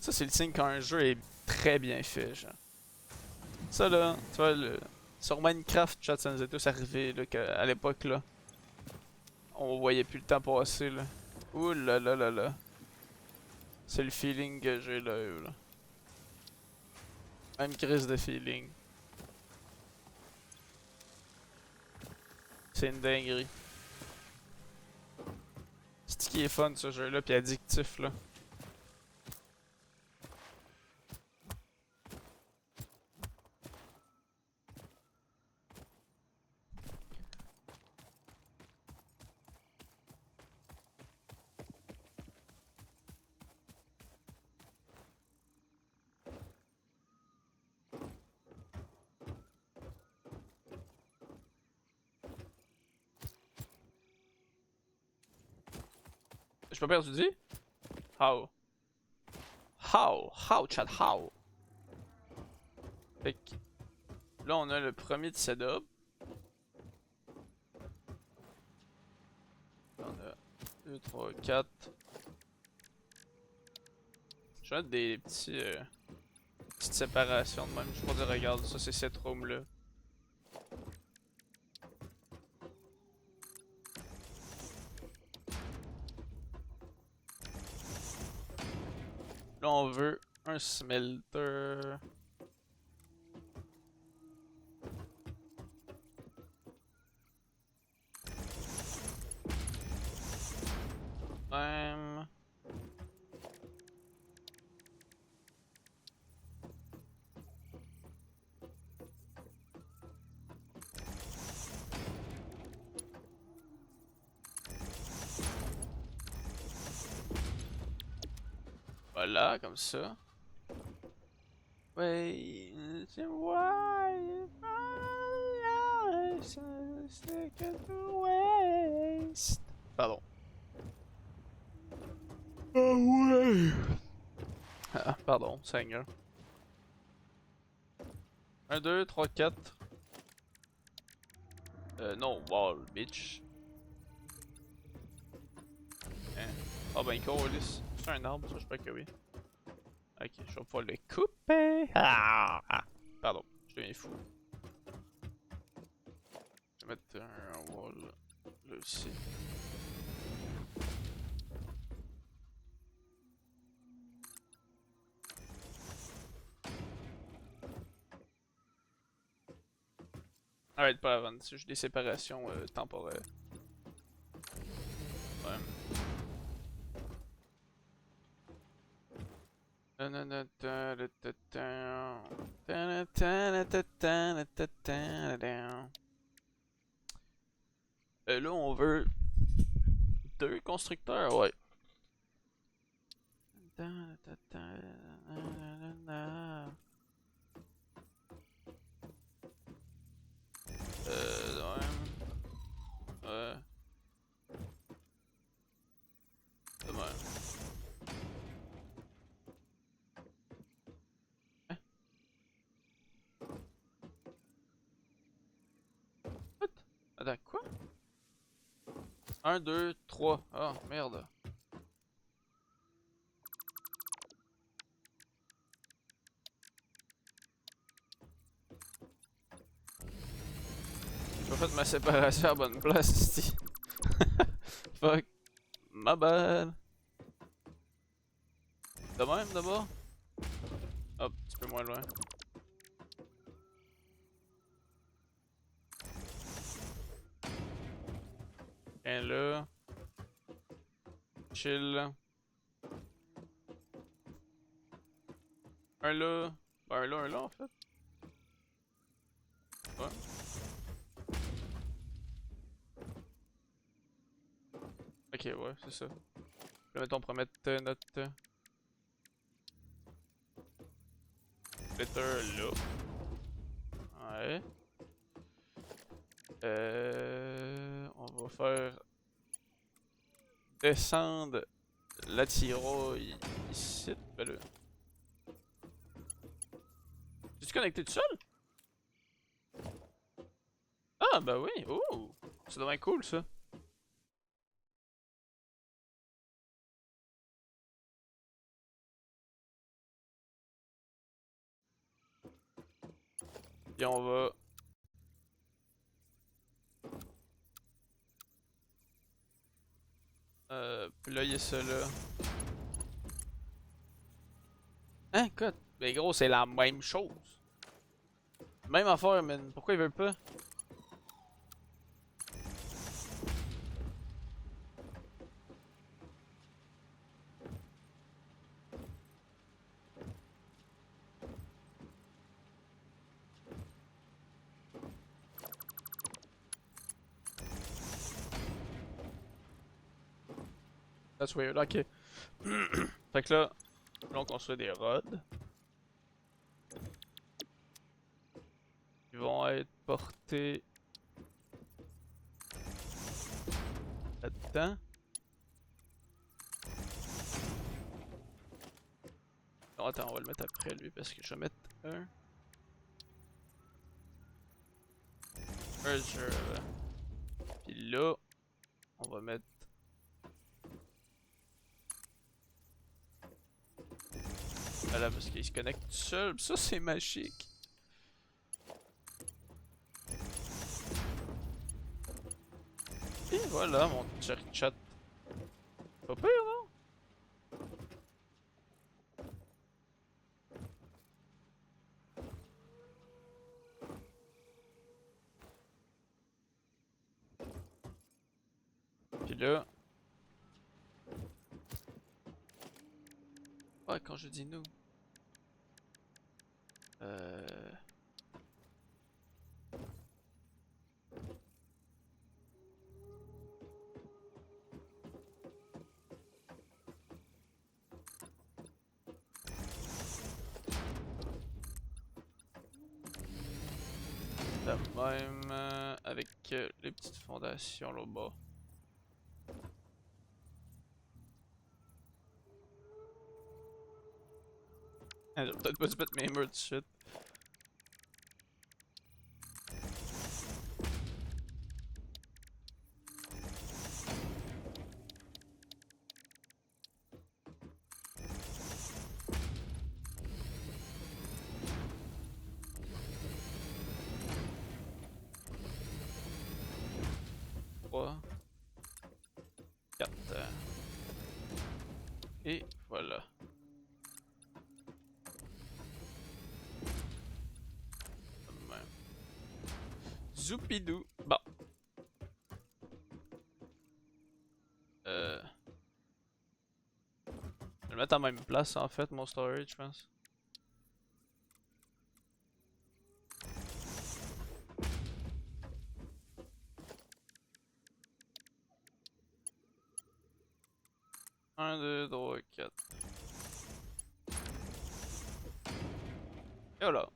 Ça, c'est le signe qu'un jeu est très bien fait, genre. Ça, là, tu vois, sur Minecraft, chat, ça nous est tous arrivé, là, qu'à l'époque, là, on voyait plus le temps passer, là. Ouh là là là là. C'est le feeling que j'ai là, là. Même crise de feeling. C'est une dinguerie. C'est ce qui est fun, ce jeu-là, pis addictif, là. J'ai pas perdu dit? How? How? How, chat, how? Fait que là, on a le premier de setup. On a 2, 3, 4. Je vais mettre des petits, petites séparations de même. Je vais dire, regarde, ça c'est cette room là. Là, on veut un smelter. Même. Voilà, comme ça. Wait, why waste? Pardon. Ah ouais. Ah, pardon, Seigneur. 1, 2, 3, 4. Non, wall, bitch. Hein? Ah ben, colis. C'est un arbre, ça, je crois que oui. Ok, je vais pouvoir le couper. Ah! Pardon, je deviens fou. Je vais mettre un wall là aussi. Arrête pas avant, c'est juste des séparations temporaires. Ouais. Là, on veut 2 constructeurs, ouais. Ouais. Ouais. De même. Hein? What? Attends, quoi? 1, 2, 3. Ah, merde. J'ai pas fait ma séparation à la bonne place ici. Fuck. Ma bad. De même d'abord? Hop, un petit peu moins loin. Un là. Chill. Un là. Ben, un là en fait. Ouais. Ok, ouais, c'est ça. Là, mettons, on pourrait mettre notre splitter là. Ouais. On va faire descendre la tiraille ici. Ben là. Es-tu connecté tout seul? Ah, bah oui. Oh! C'est vraiment cool ça. Puis on va... puis là, il y a ça là. Hein, écoute. Mais gros, c'est la même chose. Même affaire, man. Pourquoi ils veulent pas? That's weird, ok. Fait que là on construit des rods. Ils vont être portés là-dedans. Non, attends, on va le mettre après lui parce que je vais mettre un reserve. Puis là, on va mettre voilà parce qu'il se connecte tout seul. Ça c'est magique. Et voilà mon chat. Pas pire, non? Puis là... Ouais, quand je dis nous... de même avec les petites fondations là bas. J'ai peut-être pas dû mettre mes murs de suite. Et voilà. Zoupidou. Bon. Je vais le mettre en même place en fait, mon storage, je pense. Un, deux, trois, quatre. Et voilà.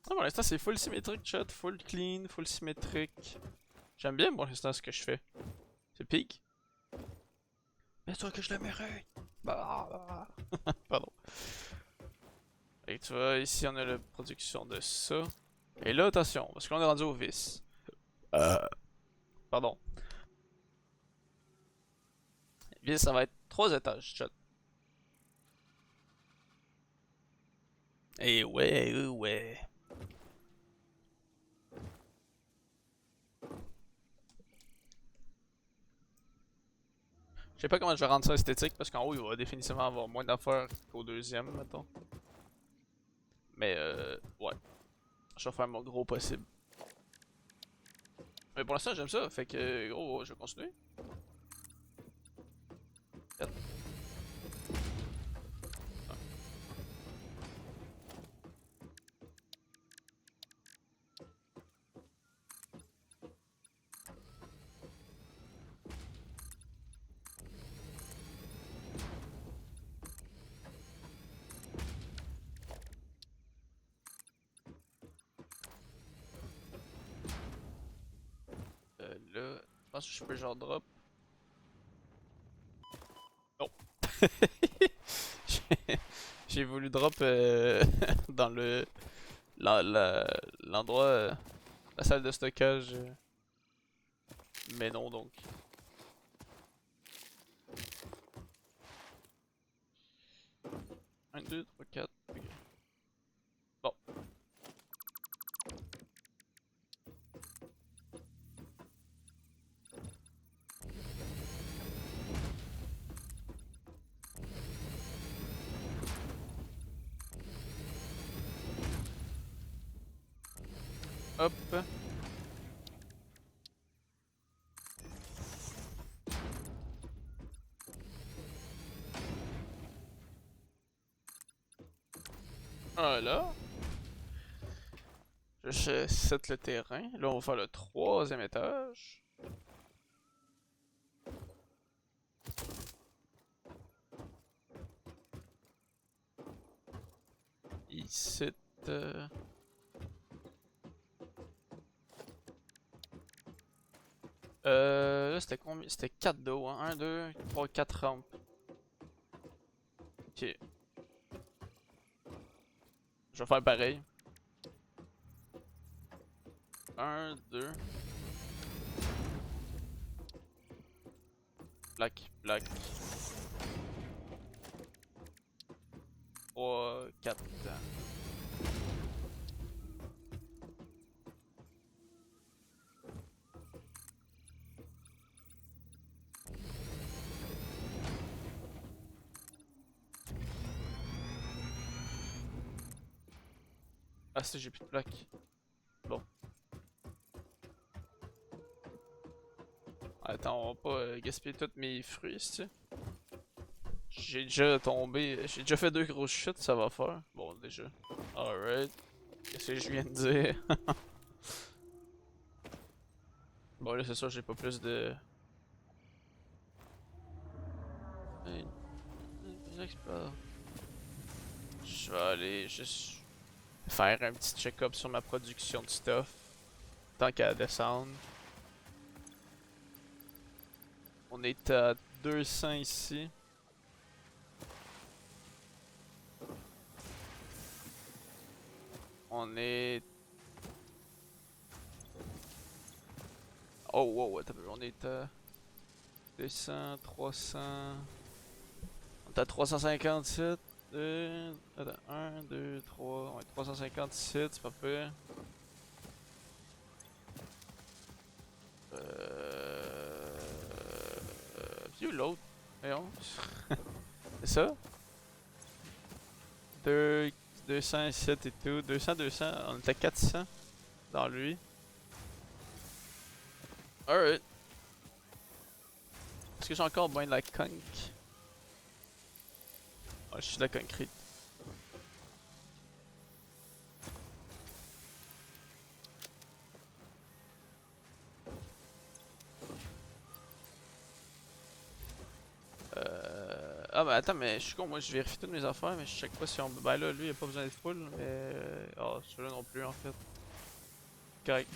Ah, pour l'instant, c'est full symétrique, chat. Full clean, full symétrique. J'aime bien pour l'instant ce que je fais. C'est pique. Mais toi que je le mérite. Bah. Pardon. Et tu vois, ici on a la production de ça. Et là, attention, parce qu'on est rendu au vis. Pardon. Vis, ça va être 3 étages, chat. Et ouais, ouais. Je sais pas comment je vais rendre ça esthétique parce qu'en haut il va définitivement avoir moins d'affaires qu'au deuxième, mettons. Mais ouais. Je vais faire mon gros possible. Mais pour l'instant j'aime ça, fait que gros, je vais continuer. Là, je pense que je peux genre drop. Non. J'ai voulu drop dans le l'endroit, la salle de stockage. Mais non donc. 2, 3, 4. Ok. Bon. Hop. Voilà. Je set le terrain. Là, on va faire le troisième étage. Ici. Là, c'était combien? C'était 4 d'eau, hein? 1, 2, 3, 4 rampes. Ok. Je vais faire pareil. 1, 2. Plaque, plaque. 3, 4. Ah si, j'ai plus de plaques. Bon. Attends, on va pas gaspiller tous mes fruits ici. J'ai déjà tombé, j'ai déjà fait 2 grosses chutes, ça va faire. Bon, déjà. Alright. Qu'est-ce que je viens de dire? Bon, là, c'est sûr, j'ai pas plus de. Je vais aller juste faire un petit check-up sur ma production de stuff. Tant qu'à descendre. On est à 200 ici. On est. Oh, wow, attends, on est à 200, 300. On est à 357. Attends, 1, 2, 3. On est 357, c'est pas pire. View l'autre. Voyons. C'est ça? 2, 207 et tout. 200, 200. On était à 400 dans lui. Alright. Est-ce que j'ai encore besoin de la conk? Ouais, je suis de la concrete. Ah bah attends, mais je suis con, moi je vérifie toutes mes affaires, mais je check pas si on. Ben là, lui il a pas besoin d'être full, mais. Ah, celui-là non plus en fait. Correct.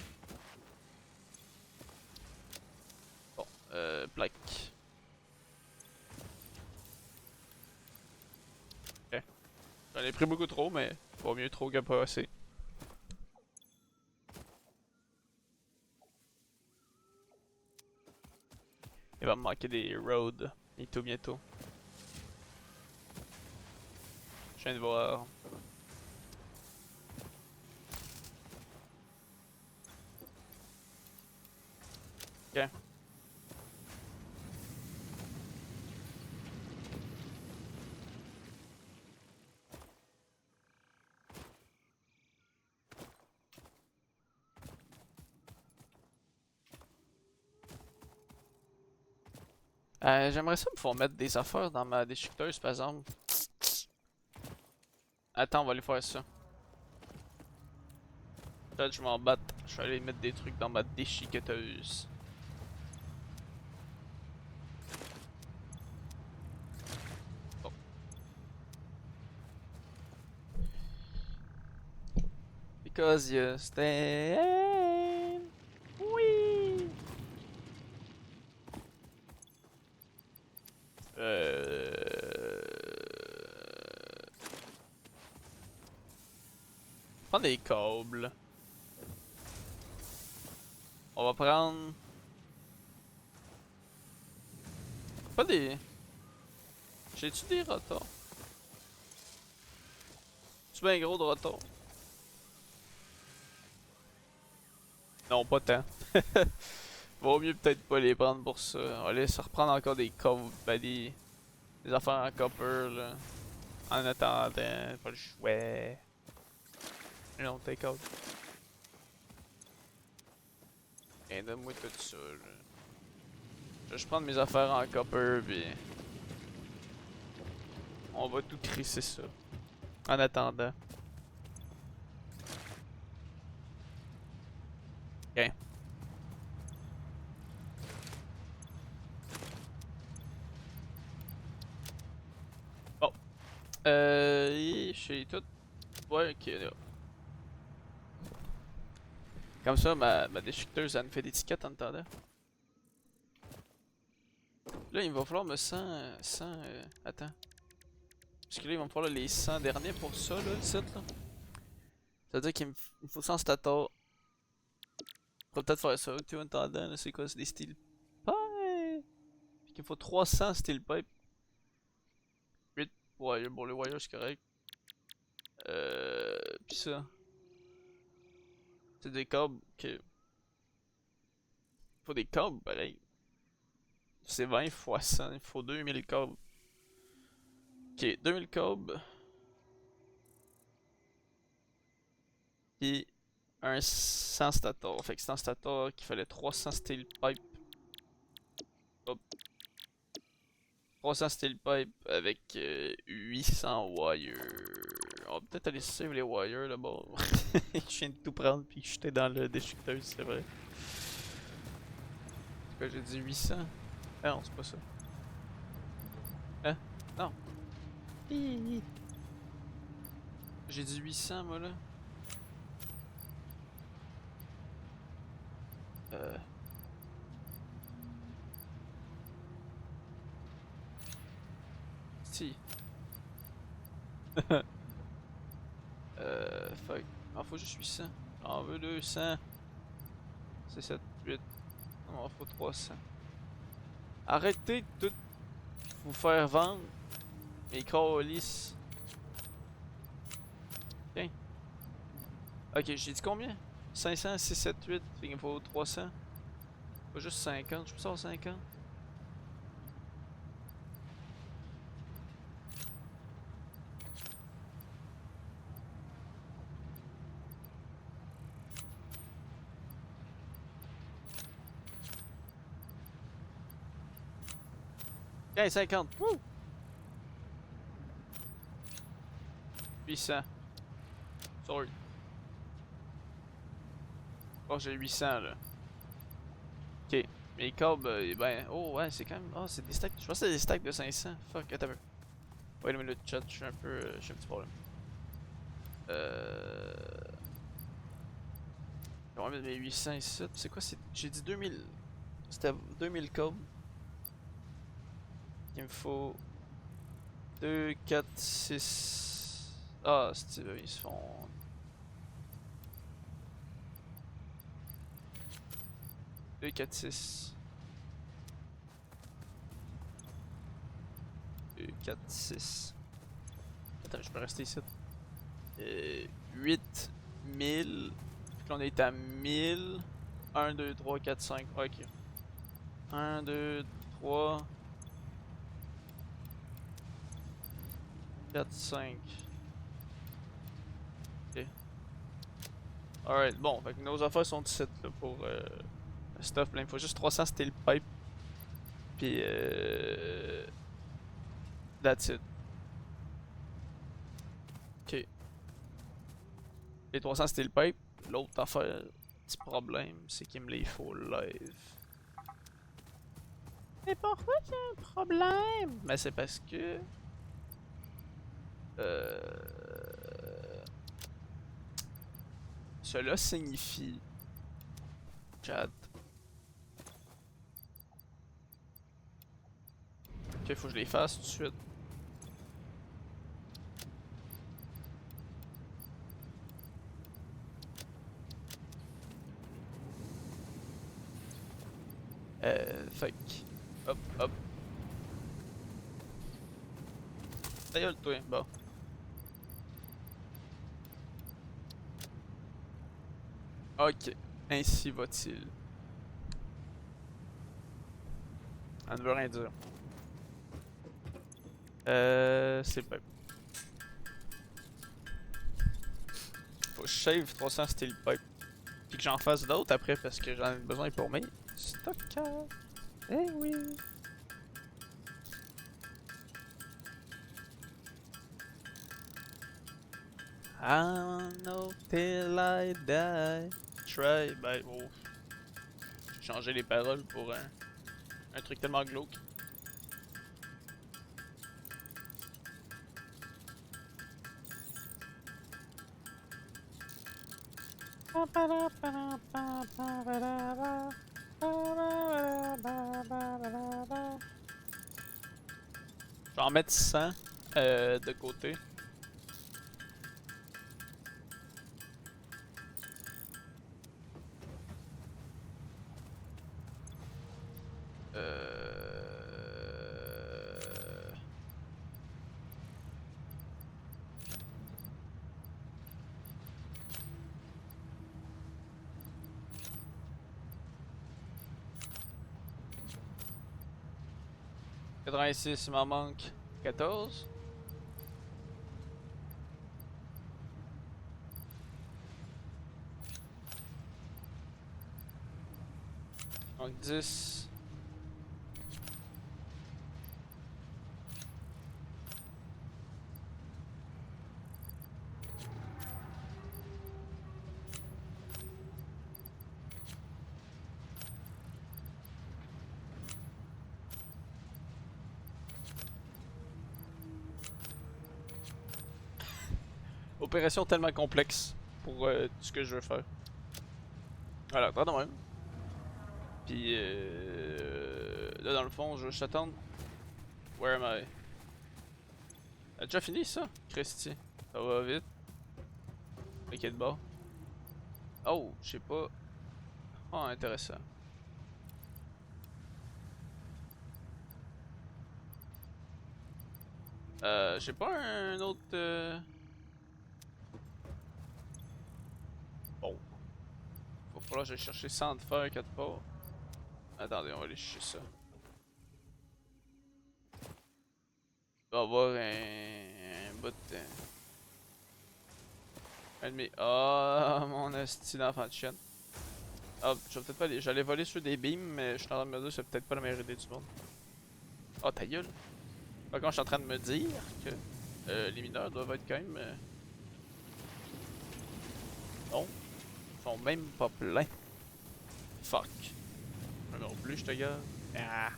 Bon, plaque. Ok. J'en ai pris beaucoup trop, mais vaut mieux trop que pas assez. Il va me manquer des roads. Bientôt, bientôt. Je viens de voir. Ok. J'aimerais ça me faire mettre des affaires dans ma déchiqueteuse par exemple. Attends, on va aller faire ça. Peut-être je m'en batte. Je vais aller mettre des trucs dans ma déchiqueteuse. Bon. Because you stay. Oui. Prends des câbles. On va prendre. Pas des. J'ai-tu des rotors? bien gros de retour? Non, pas tant. Vaut mieux peut-être pas les prendre pour ça. On va aller se reprendre encore des coves, ben des affaires en copper là. En attendant, pas le choix. Non, take out. Et donne-moi tout ça là. Je vais juste prendre mes affaires en copper pis on va tout crisser ça. En attendant. Ok. Bon. J'ai tout. Ouais, ok là. Comme ça, ma déchiqueteuse, elle me fait des tickets en attendant. Là, il va falloir me 100 attends. Parce que là, il va me falloir les 100 derniers pour ça, là, le site, là. Ça veut dire qu'il me faut 100 stator. On va peut-être faire ça, tu vois, en attendant, là, c'est quoi, c'est des steel pipe. Puis qu'il me faut 300 steel pipe. 8 wire, bon, le wire, c'est correct. Pis ça. C'est des câbles que... Faut des câbles, pareil. C'est 20 fois 100, il faut 2000 câbles. Ok, 2000 câbles. Puis un 100 stator. Fait que c'est un stator qu'il fallait 300 steel pipe. Hop. 300 steel pipe avec 800 wire. On va peut-être aller save les wires là-bas. Je viens de tout prendre puis jeter dans le déchiqueteur, c'est vrai. C'est quoi, j'ai dit 800? Ah non, c'est pas ça. Hein? Non. J'ai dit 800 moi là. Euh... Si. Fuck. Ah, faut juste 800. J'en veux 200. C'est 7, 8. Non, faut 300. Arrêtez de tout vous faire vendre. Mes colis. Tiens. Ok, j'ai dit combien? 500, 6, 7, 8. Fait qu'il me faut 300. Pas juste 50. Je peux savoir 50. Tiens, 50. Wouh! 800. Sorry. Oh, j'ai 800 là. Ok. Mes câbles, ben. Oh, ouais, c'est quand même. Oh, c'est des stacks. Je pense que c'est des stacks de 500. Fuck, attends un peu. Wait a minute, chat. Je suis un peu. J'ai un petit problème. On va mettre mes 800 ici. C'est quoi? J'ai dit 2000. C'était 2000 câbles. Il me faut 2, 4, 6. Ah, ils se font. 2, 4, 6. 2, 4, 6. Attends, je peux rester ici. 8000. Puis là, on est à 1000. 1, 2, 3, 4, 5. Ok. 1, 2, 3. 4, 5. Ok. Alright, bon, fait que nos affaires sont ici là, pour le stuff. Là, il me faut juste 300 steel pipe. Puis that's it. Ok. Les 300 steel pipe. L'autre affaire, petit problème, c'est qu'il me les faut live. Mais pourquoi qu'il y a un problème? Ben c'est parce que... Cela signifie... Chat. Ok, faut que je les fasse tout de suite. Fait que... Hop, hop. Ta gueule, toi, bon. Ok, ainsi va-t-il. Ça ne veut rien dire. C'est pas. Faut que je save 300 steel pipe. Puis que j'en fasse d'autres après parce que j'en ai besoin pour mes stockages. Eh oui. I know till I die. Try, ben, oh. J'ai changé les paroles pour un truc tellement glauque. Je vais en mettre 100 de côté. Euh... ...86, il m'en manque 14. Donc 10. Opération tellement complexe pour ce que je veux faire. Voilà, attends de même. Puis là dans le fond, je vais juste attendre. Where am I? A déjà fini ça? Christy. Ça va vite. Ok de bord. Oh, je sais pas. Oh, intéressant. J'ai pas un autre. Bon. Va falloir que j'aille chercher 100 de fer quelque part. Attendez, on va aller chercher ça. Il va y avoir un bout de. Un demi. Ah, mon esti d'enfant de chienne. Ah, je vais peut-être pas aller. J'allais voler sur des beams, mais je suis en train de me dire que c'est peut-être pas la meilleure idée du monde. Ah, ta gueule. Par contre, je suis en train de me dire que les mineurs doivent être quand même. Non, ils sont même pas pleins. Fuck. Moi non plus, je te garde. Ah.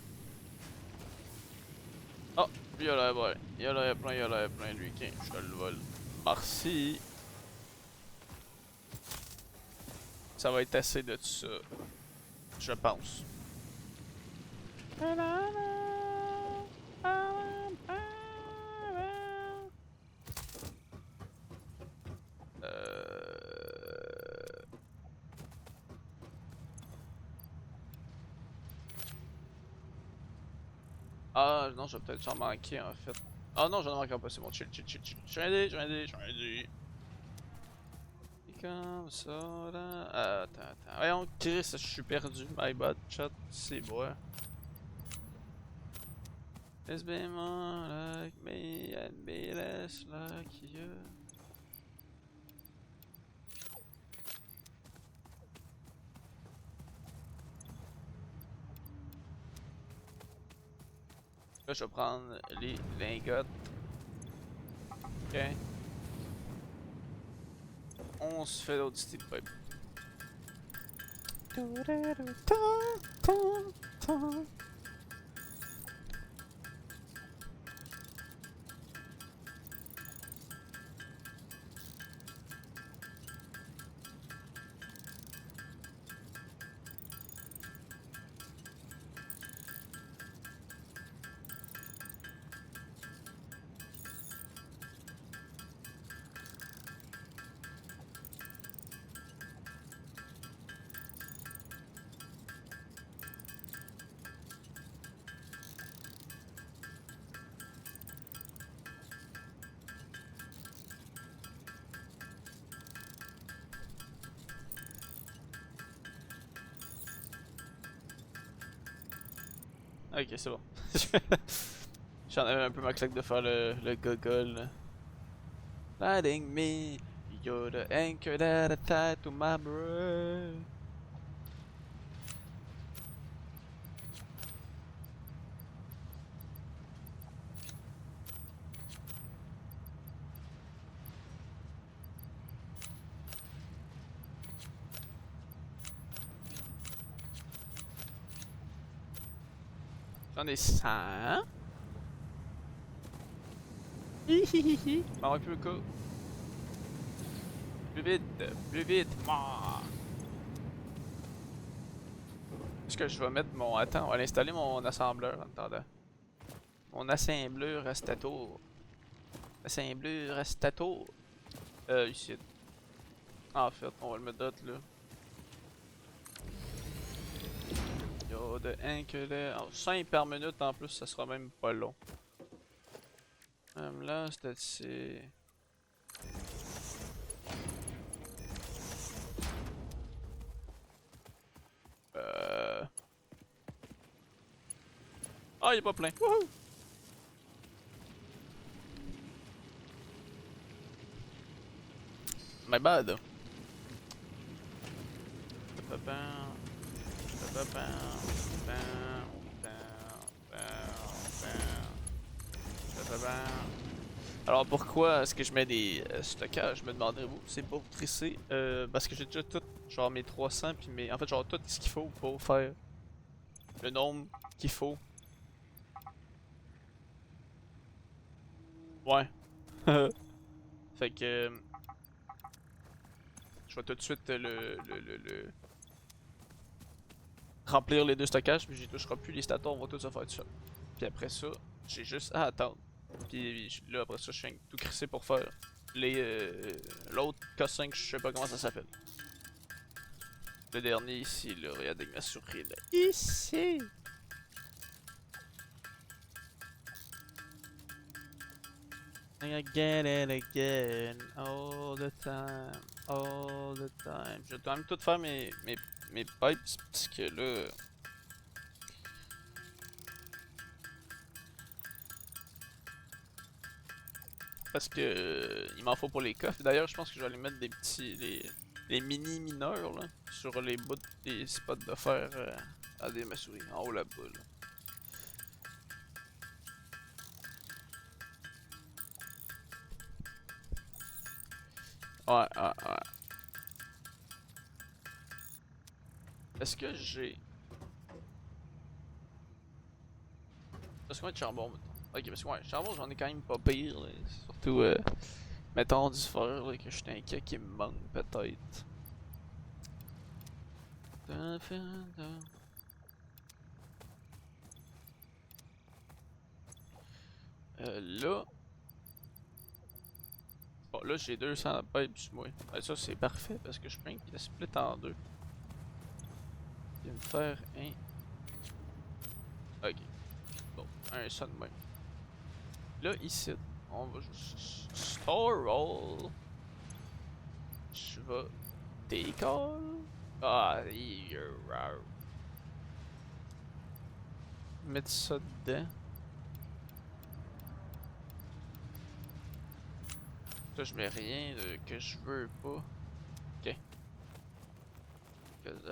Oh, lui il a l'air bon. Il a l'air plein, il a l'air plein, lui. Tiens, je te le vole. Merci. Ça va être assez de tout ça. Je pense. Ah non, je vais peut-être s'en manquer en fait. Ah non, j'en manque pas, c'est bon, chill, chill, chill, chill. Je suis aidé, je suis aidé, je suis aidé. Et comme ça, là. Attends, attends. Voyons, Chris, je suis perdu. My bad, chat, c'est bon. Let's be more like me and be less like you. Là, je vais prendre les lingots. Ok. On se fait d'autres steel pipe. Ok, c'est bon. J'en avais un peu ma claque de faire le gogol. Lighting me, you're the anchor that I tied to my breath. J'en ai 100. Hihihihi. M'en va plus le coup. Plus vite, plus vite. Est-ce que je vais mettre mon... Attends, on va l'installer mon assembleur en attendant. Mon assembleur à stato. Assembleur à stato. Ici. En fait, on va le mettre d'autre là. Yo, de 1 que là. 5 par minute en plus, ça sera même pas long. Là, c'est. Ah, il est pas plein. Wouhou! My bad. Alors pourquoi est-ce que je mets des stockages, me demanderez-vous? C'est pour trisser, parce que j'ai déjà tout, genre mes 300 puis mes... En fait genre tout ce qu'il faut pour faire le nombre qu'il faut. Ouais. Fait que... je vais tout de suite remplir les deux stockages, puis j'y toucherai plus, les stators vont tous se faire tout seul. Puis après ça, j'ai juste à attendre. Puis là après ça, je suis tout crissé pour faire l'autre K5, je sais pas comment ça s'appelle. Le dernier ici, là, regardez ma souris là. Ici! I get it again, all the time, all the time. Je vais quand même tout faire mes pipes, parce que là... Parce que il m'en faut pour les coffres. D'ailleurs, je pense que je vais aller mettre des petits... les mini mineurs, là, sur les bouts des spots de fer à des ma souris, en haut là-bas, là. Ouais, ouais, ouais. Est-ce que j'ai... Parce que moi, de charbon, mettons. Ok, parce que ouais, charbon, j'en ai quand même pas pire, là. Surtout, mettons du fer, là, que je suis inquiet qu'il me manque, peut-être. Là... Bon, là, j'ai 200 pipes sur moi. Ça, c'est parfait, parce que je peux le split en deux. Il va me faire un... Ok. Bon, un ça de même. Là, ici, on va juste store all. Je vais take all. Ah, you're right. Mettre ça dedans. Là, je mets rien que je veux pas. Ok. Cause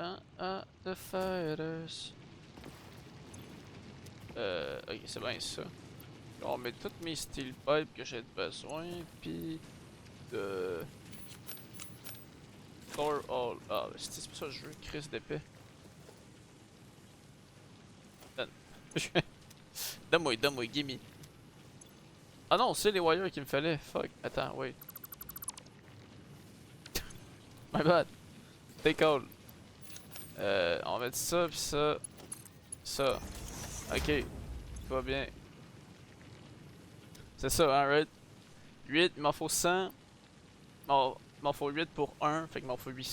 the fighters. Ok, c'est bien ça. On met toutes mes steel pipes que j'ai besoin, puis de store all. Ah, c'est pour ça que je veux Chris d'épée. Donne-moi, gimme. Ah non, c'est les wires qu'il me fallait. Fuck, attends, wait. My bad. Take all. On va mettre ça, pis ça. Ça. Ok, tout va bien. C'est ça, hein, right? 8, il m'en faut 100. Il m'en faut 8 pour 1, fait qu'il m'en faut 800.